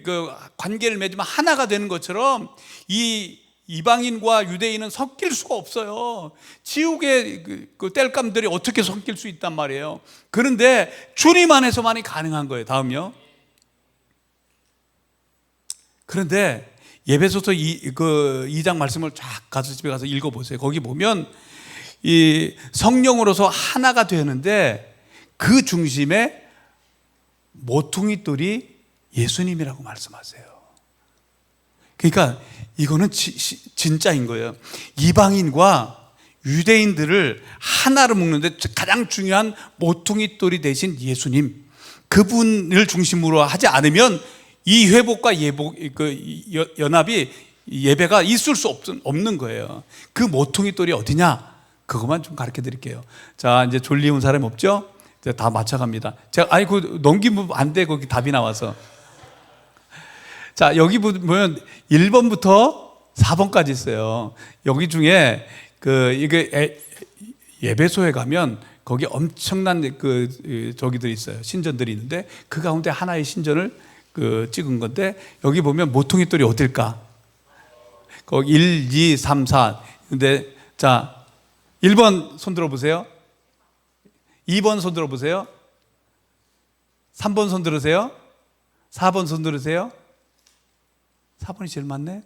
그 관계를 맺으면 하나가 되는 것처럼 이 이방인과 유대인은 섞일 수가 없어요. 지옥의 그 땔감들이 어떻게 섞일 수 있단 말이에요. 그런데 주님 안에서만이 가능한 거예요. 다음요. 그런데 예배소서 2장 말씀을 쫙 가서 집에 가서 읽어보세요. 거기 보면 이 성령으로서 하나가 되는데 그 중심에 모퉁이돌이 예수님이라고 말씀하세요. 그러니까 이거는 진짜인 거예요. 이방인과 유대인들을 하나로 묶는데 가장 중요한 모퉁이돌이 되신 예수님, 그분을 중심으로 하지 않으면 이 회복과 연합이 예배가 있을 수 없는 거예요. 그 모퉁이돌이 어디냐? 그것만 좀 가르쳐 드릴게요. 자, 이제 졸리운 사람 없죠? 이제 다 맞춰갑니다. 제가 넘기면 안 돼. 거기 답이 나와서. 자, 여기 보면 1번부터 4번까지 있어요. 여기 중에 이게 예배소에 가면 거기 엄청난 저기들이 있어요. 신전들이 있는데 그 가운데 하나의 신전을 찍은 건데 여기 보면 모퉁이돌이 어딜까? 거기 1, 2, 3, 4. 근데 자, 1번 손 들어 보세요. 2번 손 들어 보세요. 3번 손 들으세요. 4번 손 들으세요. 4번이 제일 많네.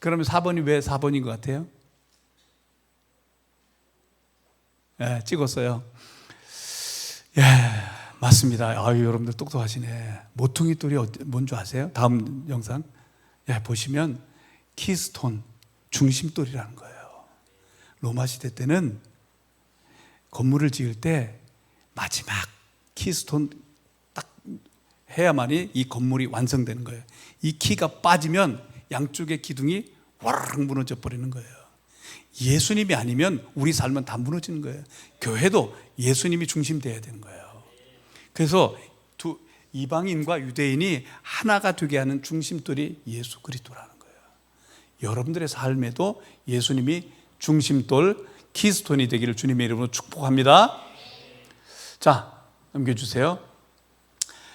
그러면 4번이 왜 4번인 것 같아요? 예, 찍었어요. 예, 맞습니다. 아유, 여러분들 똑똑하시네. 모퉁이돌이 뭔지 아세요? 다음 영상. 예, 보시면 키스톤, 중심돌이라는 거예요. 로마 시대 때는 건물을 지을 때 마지막 키스톤 딱 해야만이 이 건물이 완성되는 거예요. 이 키가 빠지면 양쪽의 기둥이 와르르 무너져 버리는 거예요. 예수님이 아니면 우리 삶은 다 무너지는 거예요. 교회도 예수님이 중심되어야 되는 거예요. 그래서 이방인과 유대인이 하나가 되게 하는 중심돌이 예수 그리스도라는 거예요. 여러분들의 삶에도 예수님이 중심돌, 키스톤이 되기를 주님의 이름으로 축복합니다. 자, 넘겨주세요.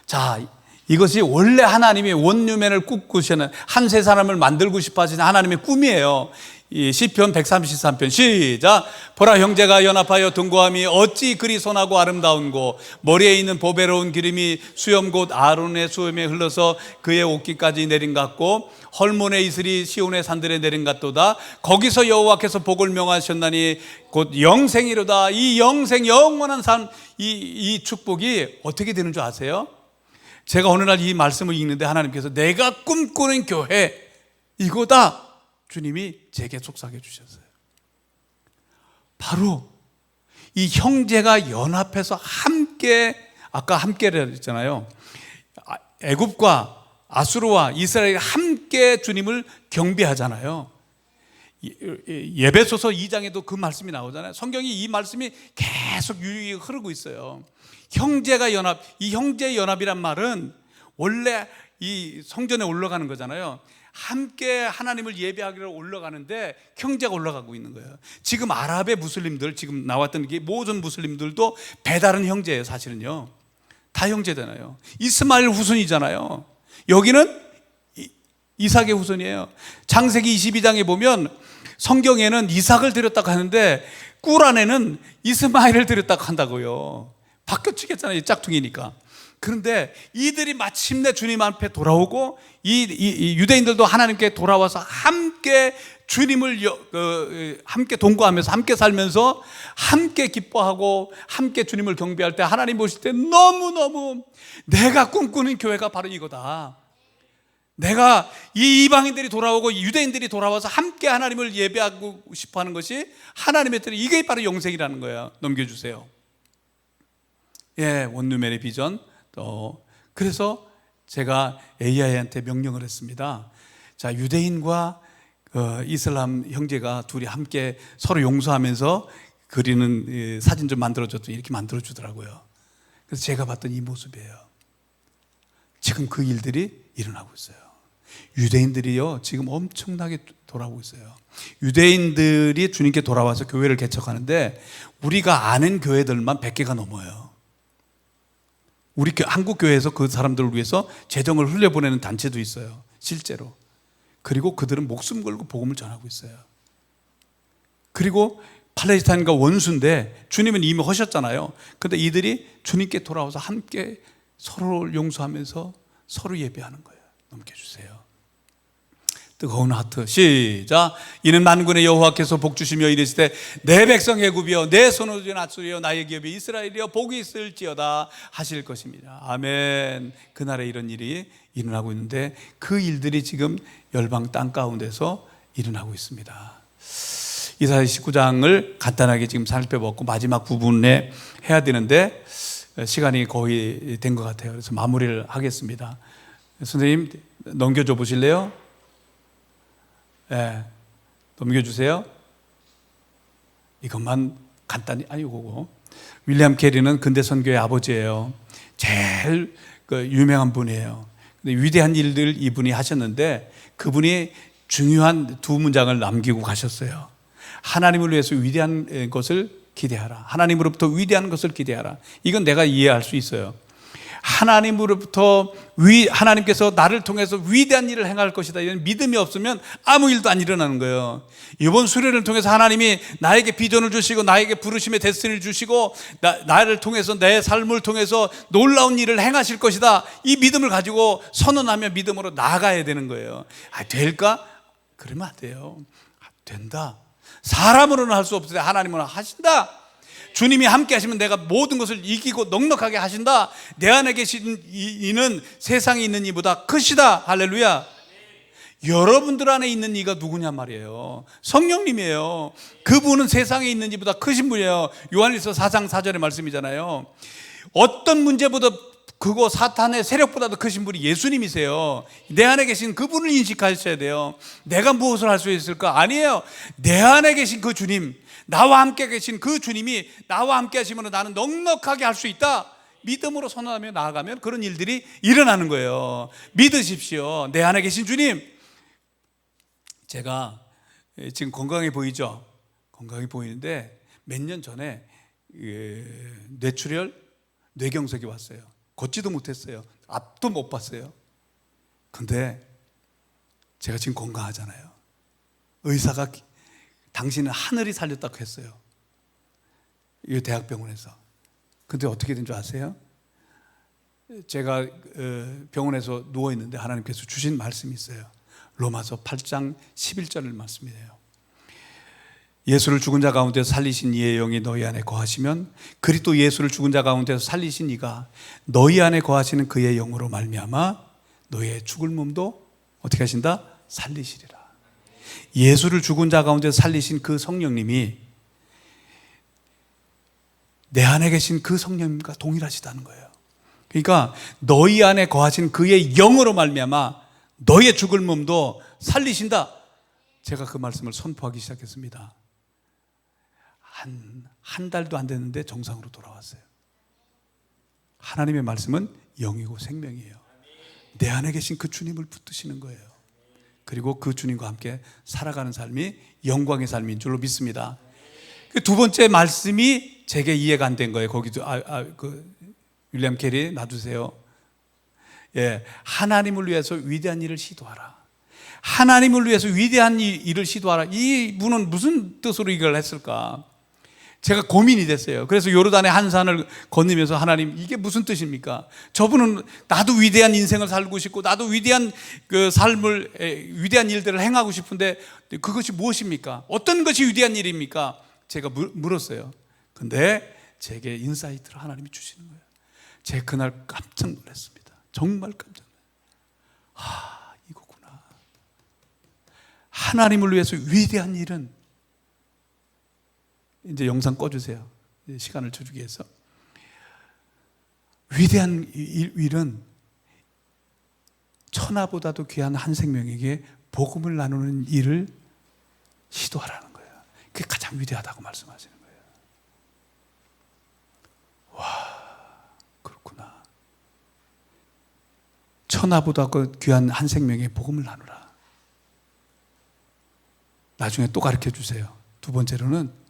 자, 이것이 원래 하나님이 원유맨을 꿈꾸시는 한 세 사람을 만들고 싶어 하시는 하나님의 꿈이에요. 이 시편 133편 시작. 보라, 형제가 연합하여 등고함이 어찌 그리 선하고 아름다운고, 머리에 있는 보배로운 기름이 수염 곧 아론의 수염에 흘러서 그의 옷깃까지 내린 같고, 헐몬의 이슬이 시온의 산들에 내린 같도다. 거기서 여호와께서 복을 명하셨나니 곧 영생이로다. 이 영생, 영원한 삶, 이 축복이 어떻게 되는 줄 아세요? 제가 어느 날 이 말씀을 읽는데 하나님께서 내가 꿈꾸는 교회 이거다, 주님이 제게 속삭여 주셨어요. 바로 이 형제가 연합해서 함께, 아까 함께를 했잖아요. 애굽과 아수르와 이스라엘이 함께 주님을 경배하잖아요. 예배소서 2장에도 그 말씀이 나오잖아요. 성경이 이 말씀이 계속 유유히 흐르고 있어요. 형제가 연합, 이 형제 연합이란 말은 원래 이 성전에 올라가는 거잖아요. 함께 하나님을 예배하기로 올라가는데 형제가 올라가고 있는 거예요. 지금 아랍의 무슬림들, 지금 나왔던 게 모든 무슬림들도 배다른 형제예요, 사실은요. 다 형제잖아요. 이스마엘 후손이잖아요. 여기는 이삭의 후손이에요. 창세기 22장에 보면 성경에는 이삭을 드렸다고 하는데 꿀 안에는 이스마엘을 드렸다고 한다고요. 바뀌었겠잖아요. 짝퉁이니까. 그런데 이들이 마침내 주님 앞에 돌아오고 이 유대인들도 하나님께 돌아와서 함께 주님을 함께 동거하면서 함께 살면서 함께 기뻐하고 함께 주님을 경배할 때 하나님 보실 때 너무너무 내가 꿈꾸는 교회가 바로 이거다. 내가 이 이방인들이 돌아오고 유대인들이 돌아와서 함께 하나님을 예배하고 싶어하는 것이 하나님의 뜻, 이게 바로 영생이라는 거예요. 넘겨주세요. 예, 원루멜의 비전. 그래서 제가 AI한테 명령을 했습니다. 자, 유대인과 이슬람 형제가 둘이 함께 서로 용서하면서 그리는 사진 좀 만들어줬더니 이렇게 만들어주더라고요. 그래서 제가 봤던 이 모습이에요. 지금 그 일들이 일어나고 있어요. 유대인들이요, 지금 엄청나게 돌아오고 있어요. 유대인들이 주님께 돌아와서 교회를 개척하는데 우리가 아는 교회들만 100개가 넘어요. 우리 한국 교회에서 그 사람들을 위해서 재정을 흘려보내는 단체도 있어요, 실제로. 그리고 그들은 목숨 걸고 복음을 전하고 있어요. 그리고 팔레스타인과 원수인데 주님은 이미 하셨잖아요. 그런데 이들이 주님께 돌아와서 함께 서로를 용서하면서 서로 예배하는 거예요. 넘겨주세요. 뜨거운 하트. 시작. 이는 만군의 여호와께서 복 주시며 이르시되 내 백성 애굽이여 내 손으로 낮추려 나의 기업이 이스라엘이여 복이 있을지어다 하실 것입니다. 아멘. 그날에 이런 일이 일어나고 있는데 그 일들이 지금 열방 땅 가운데서 일어나고 있습니다. 이사야 19장을 간단하게 지금 살펴봤고 마지막 부분에 해야 되는데 시간이 거의 된 것 같아요. 그래서 마무리를 하겠습니다. 선생님 넘겨줘 보실래요? 네, 넘겨주세요. 이것만 간단히, 아니고 윌리엄 캐리는 근대 선교의 아버지예요. 제일 유명한 분이에요. 근데 위대한 일들 이분이 하셨는데 그분이 중요한 두 문장을 남기고 가셨어요. 하나님을 위해서 위대한 것을 기대하라. 하나님으로부터 위대한 것을 기대하라. 이건 내가 이해할 수 있어요. 하나님으로부터 하나님께서 나를 통해서 위대한 일을 행할 것이다, 이런 믿음이 없으면 아무 일도 안 일어나는 거예요. 이번 수련을 통해서 하나님이 나에게 비전을 주시고 나에게 부르심의 데스티니를 주시고 나를 통해서 내 삶을 통해서 놀라운 일을 행하실 것이다, 이 믿음을 가지고 선언하며 믿음으로 나아가야 되는 거예요. 될까? 그러면 안 돼요. 된다. 사람으로는 할 수 없을 때 하나님은 하신다. 주님이 함께 하시면 내가 모든 것을 이기고 넉넉하게 하신다. 내 안에 계신 이는 세상에 있는 이보다 크시다. 할렐루야. 여러분들 안에 있는 이가 누구냐 말이에요. 성령님이에요. 그분은 세상에 있는 이보다 크신 분이에요. 요한일서 4장 4절의 말씀이잖아요. 어떤 문제보다 그거 사탄의 세력보다도 크신 분이 예수님이세요. 내 안에 계신 그분을 인식하셔야 돼요. 내가 무엇을 할 수 있을까? 아니에요. 내 안에 계신 그 주님, 나와 함께 계신 그 주님이 나와 함께 하시면 나는 넉넉하게 할 수 있다. 믿음으로 선언하며 나아가면 그런 일들이 일어나는 거예요. 믿으십시오. 내 안에 계신 주님. 제가 지금 건강해 보이죠? 건강해 보이는데 몇 년 전에 뇌출혈, 뇌경색이 왔어요. 걷지도 못했어요. 앞도 못 봤어요. 근데 제가 지금 건강하잖아요. 의사가 당신은 하늘이 살렸다고 했어요. 이 대학병원에서. 근데 어떻게 된 줄 아세요? 제가 병원에서 누워있는데 하나님께서 주신 말씀이 있어요. 로마서 8장 11절의 말씀이에요. 예수를 죽은 자 가운데서 살리신 이의 영이 너희 안에 거하시면 그리스도 예수를 죽은 자 가운데서 살리신 이가 너희 안에 거하시는 그의 영으로 말미암아 너희의 죽을 몸도 어떻게 하신다? 살리시리라. 예수를 죽은 자 가운데서 살리신 그 성령님이 내 안에 계신 그 성령님과 동일하시다는 거예요. 그러니까 너희 안에 거하신 그의 영으로 말미암아 너희의 죽을 몸도 살리신다. 제가 그 말씀을 선포하기 시작했습니다. 한 달도 안 됐는데 정상으로 돌아왔어요. 하나님의 말씀은 영이고 생명이에요. 내 안에 계신 그 주님을 붙드시는 거예요. 그리고 그 주님과 함께 살아가는 삶이 영광의 삶인 줄로 믿습니다. 그 두 번째 말씀이 제게 이해가 안 된 거예요. 거기도 윌리엄 캐리 놔두세요. 예, 하나님을 위해서 위대한 일을 시도하라. 하나님을 위해서 위대한 일을 시도하라. 이 분은 무슨 뜻으로 이걸 했을까? 제가 고민이 됐어요. 그래서 요르단의 한 산을 건너면서 하나님, 이게 무슨 뜻입니까? 저분은 나도 위대한 인생을 살고 싶고 나도 위대한 그 삶을, 위대한 일들을 행하고 싶은데 그것이 무엇입니까? 어떤 것이 위대한 일입니까? 제가 물었어요. 근데 제게 인사이트를 하나님이 주시는 거예요. 제가 그날 깜짝 놀랐습니다. 정말 깜짝 놀랐어요. 이거구나. 하나님을 위해서 위대한 일은, 이제 영상 꺼주세요. 시간을 줄이기 위해서. 위대한 일은 천하보다도 귀한 한 생명에게 복음을 나누는 일을 시도하라는 거예요. 그게 가장 위대하다고 말씀하시는 거예요. 와, 그렇구나. 천하보다 그 귀한 한 생명에게 복음을 나누라. 나중에 또 가르쳐 주세요. 두 번째로는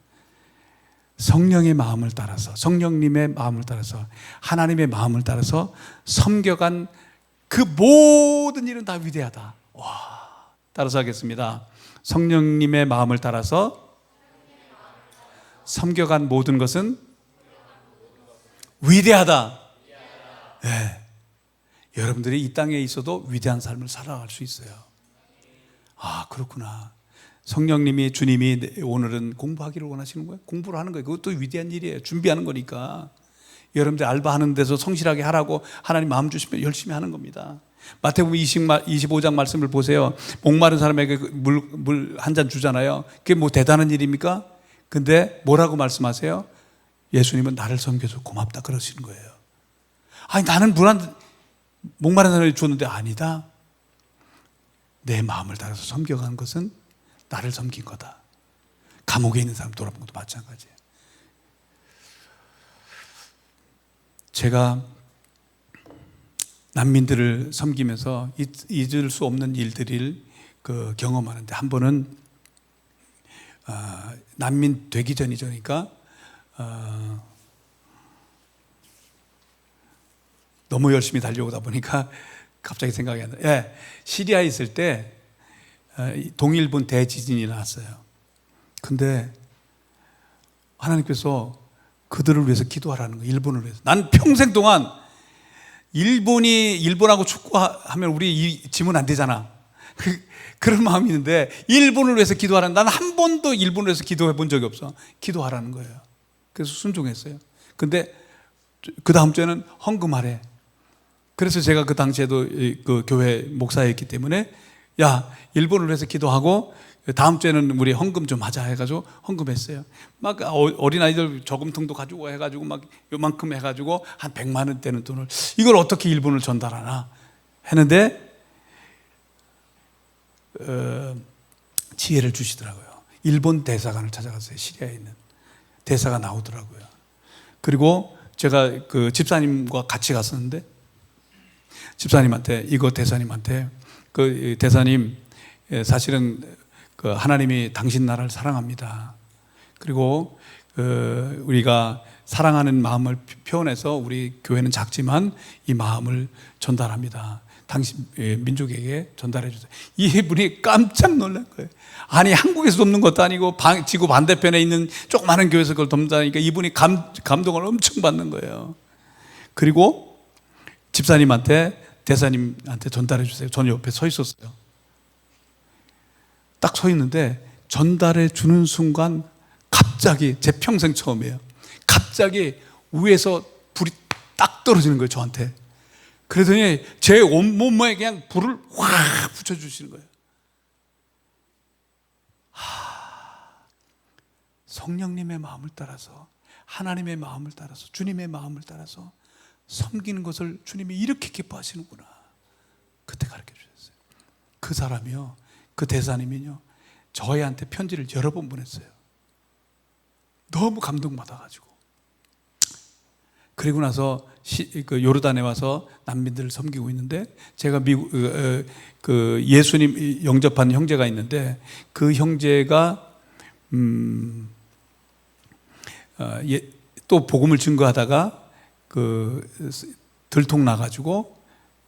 성령의 마음을 따라서, 성령님의 마음을 따라서, 하나님의 마음을 따라서 섬겨간 그 모든 일은 다 위대하다. 와, 따라서 하겠습니다. 성령님의 마음을 따라서 섬겨간 모든 것은 위대하다. 네. 여러분들이 이 땅에 있어도 위대한 삶을 살아갈 수 있어요. 그렇구나. 성령님이, 주님이 오늘은 공부하기를 원하시는 거예요. 공부를 하는 거예요. 그것도 위대한 일이에요. 준비하는 거니까. 여러분들 알바하는 데서 성실하게 하라고 하나님 마음 주시면 열심히 하는 겁니다. 마태복음 25장 말씀을 보세요. 목마른 사람에게 물 한 잔 주잖아요. 그게 뭐 대단한 일입니까? 근데 뭐라고 말씀하세요? 예수님은 나를 섬겨서 고맙다 그러시는 거예요. 아니, 나는 목마른 사람에게 줬는데, 아니다. 내 마음을 따라서 섬겨간 것은 나를 섬긴 거다. 감옥에 있는 사람 돌아본 것도 마찬가지예요. 제가 난민들을 섬기면서 잊을 수 없는 일들을 경험하는데, 한 번은 난민 되기 전이니까 너무 열심히 달려오다 보니까 갑자기 생각이 안 나요. 예, 시리아에 있을 때 동일본 대지진이 났어요. 근데 하나님께서 그들을 위해서 기도하라는 거예요. 일본을 위해서. 난 평생 동안 일본하고 축구하면 우리 지면 안 되잖아. 그런 마음이 있는데, 일본을 위해서 기도하라는, 난 한 번도 일본을 위해서 기도해 본 적이 없어. 기도하라는 거예요. 그래서 순종했어요. 근데 그 다음 주에는 헌금하래. 그래서 제가 그 당시에도 그 교회 목사였기 때문에, 야, 일본을 위해서 기도하고 다음 주에는 우리 헌금 좀 하자 해가지고 헌금했어요. 막 어린아이들 저금통도 가지고 해가지고 막 요만큼 해가지고 한 100만 원 되는 돈을, 이걸 어떻게 일본을 전달하나 했는데 지혜를 주시더라고요. 일본 대사관을 찾아갔어요. 시리아에 있는 대사가 나오더라고요. 그리고 제가 그 집사님과 같이 갔었는데, 집사님한테, 이거 대사님한테, 그 대사님, 사실은 그 하나님이 당신 나라를 사랑합니다. 그리고 우리가 사랑하는 마음을 표현해서 우리 교회는 작지만 이 마음을 전달합니다. 당신 민족에게 전달해 주세요. 이분이 깜짝 놀란 거예요. 아니, 한국에서 돕는 것도 아니고 지구 반대편에 있는 조그마한 교회에서 그걸 돕다니까 이분이 감동을 엄청 받는 거예요. 그리고 집사님한테, 대사님한테 전달해 주세요. 저는 옆에 서 있었어요. 딱 서 있는데 전달해 주는 순간 갑자기, 제 평생 처음이에요, 갑자기 위에서 불이 딱 떨어지는 거예요, 저한테. 그러더니 제 온몸에 그냥 불을 확 붙여주시는 거예요. 성령님의 마음을 따라서, 하나님의 마음을 따라서, 주님의 마음을 따라서 섬기는 것을 주님이 이렇게 기뻐하시는구나. 그때 가르쳐 주셨어요. 그 사람이요, 그 대사님이요, 저희한테 편지를 여러 번 보냈어요. 너무 감동받아가지고. 그리고 나서 그 요르단에 와서 난민들을 섬기고 있는데, 제가 그 예수님 영접한 형제가 있는데, 그 형제가 또 복음을 증거하다가 들통 나가지고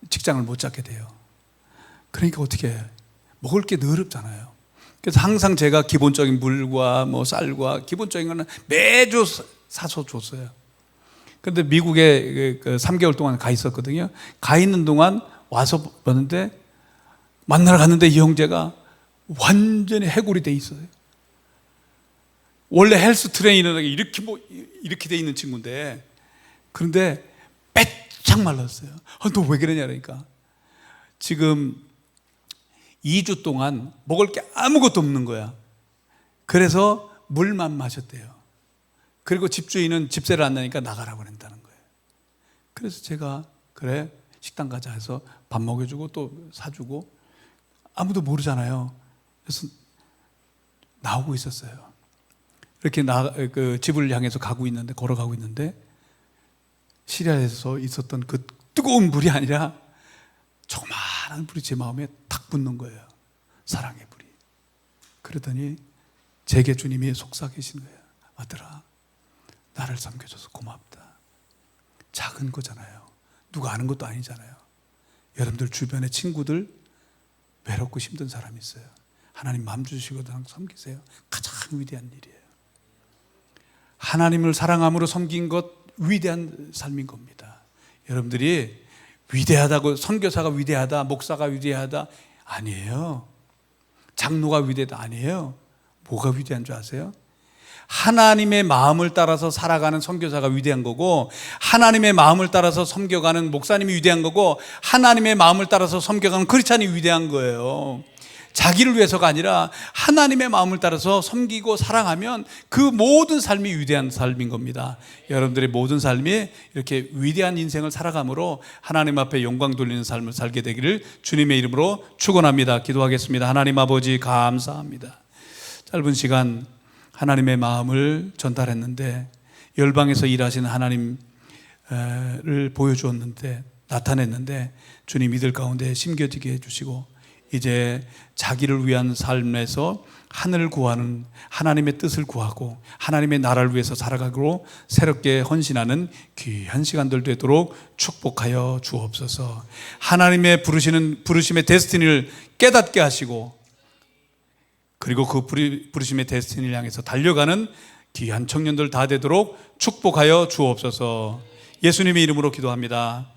직장을 못 잡게 돼요. 그러니까 어떻게 해요? 먹을 게 늘 없잖아요. 그래서 항상 제가 기본적인 물과 뭐 쌀과 기본적인 거는 매주 사서 줬어요. 그런데 미국에 3개월 동안 가 있었거든요. 가 있는 동안 와서 보는데 만나러 갔는데 이 형제가 완전히 해골이 돼 있어요. 원래 헬스 트레이너가 이렇게 돼 있는 친구인데, 그런데 빼짝 말랐어요. 너 왜 그러냐 그러니까 지금 2주 동안 먹을 게 아무것도 없는 거야. 그래서 물만 마셨대요. 그리고 집주인은 집세를 안 내니까 나가라고 그런다는 거예요. 그래서 제가 그래 식당 가자 해서 밥 먹여주고 또 사주고, 아무도 모르잖아요. 그래서 나오고 있었어요. 이렇게 집을 향해서 걸어가고 있는데 시리아에서 있었던 그 뜨거운 불이 아니라 조그마한 불이 제 마음에 탁 붙는 거예요. 사랑의 불이. 그러더니 제게 주님이 속삭이신 거예요. 아들아, 나를 섬겨줘서 고맙다. 작은 거잖아요. 누가 아는 것도 아니잖아요. 여러분들 주변에 친구들 외롭고 힘든 사람이 있어요. 하나님 마음 주시고 섬기세요. 가장 위대한 일이에요. 하나님을 사랑함으로 섬긴 것 위대한 삶인 겁니다. 여러분들이 위대하다고, 선교사가 위대하다, 목사가 위대하다 아니에요. 장로가 위대하다 아니에요. 뭐가 위대한 줄 아세요? 하나님의 마음을 따라서 살아가는 선교사가 위대한 거고, 하나님의 마음을 따라서 섬겨가는 목사님이 위대한 거고, 하나님의 마음을 따라서 섬겨가는 크리스찬이 위대한 거예요. 자기를 위해서가 아니라 하나님의 마음을 따라서 섬기고 사랑하면 그 모든 삶이 위대한 삶인 겁니다. 여러분들의 모든 삶이 이렇게 위대한 인생을 살아감으로 하나님 앞에 영광 돌리는 삶을 살게 되기를 주님의 이름으로 축원합니다. 기도하겠습니다. 하나님 아버지 감사합니다. 짧은 시간 하나님의 마음을 전달했는데, 열방에서 일하시는 하나님을 보여주었는데, 나타냈는데, 주님 이들 가운데 심겨지게 해주시고, 이제 자기를 위한 삶에서 하늘을 구하는, 하나님의 뜻을 구하고 하나님의 나라를 위해서 살아가기로 새롭게 헌신하는 귀한 시간들 되도록 축복하여 주옵소서. 하나님의 부르심의 데스티니를 깨닫게 하시고, 그리고 그 부르심의 데스티니를 향해서 달려가는 귀한 청년들 다 되도록 축복하여 주옵소서. 예수님의 이름으로 기도합니다.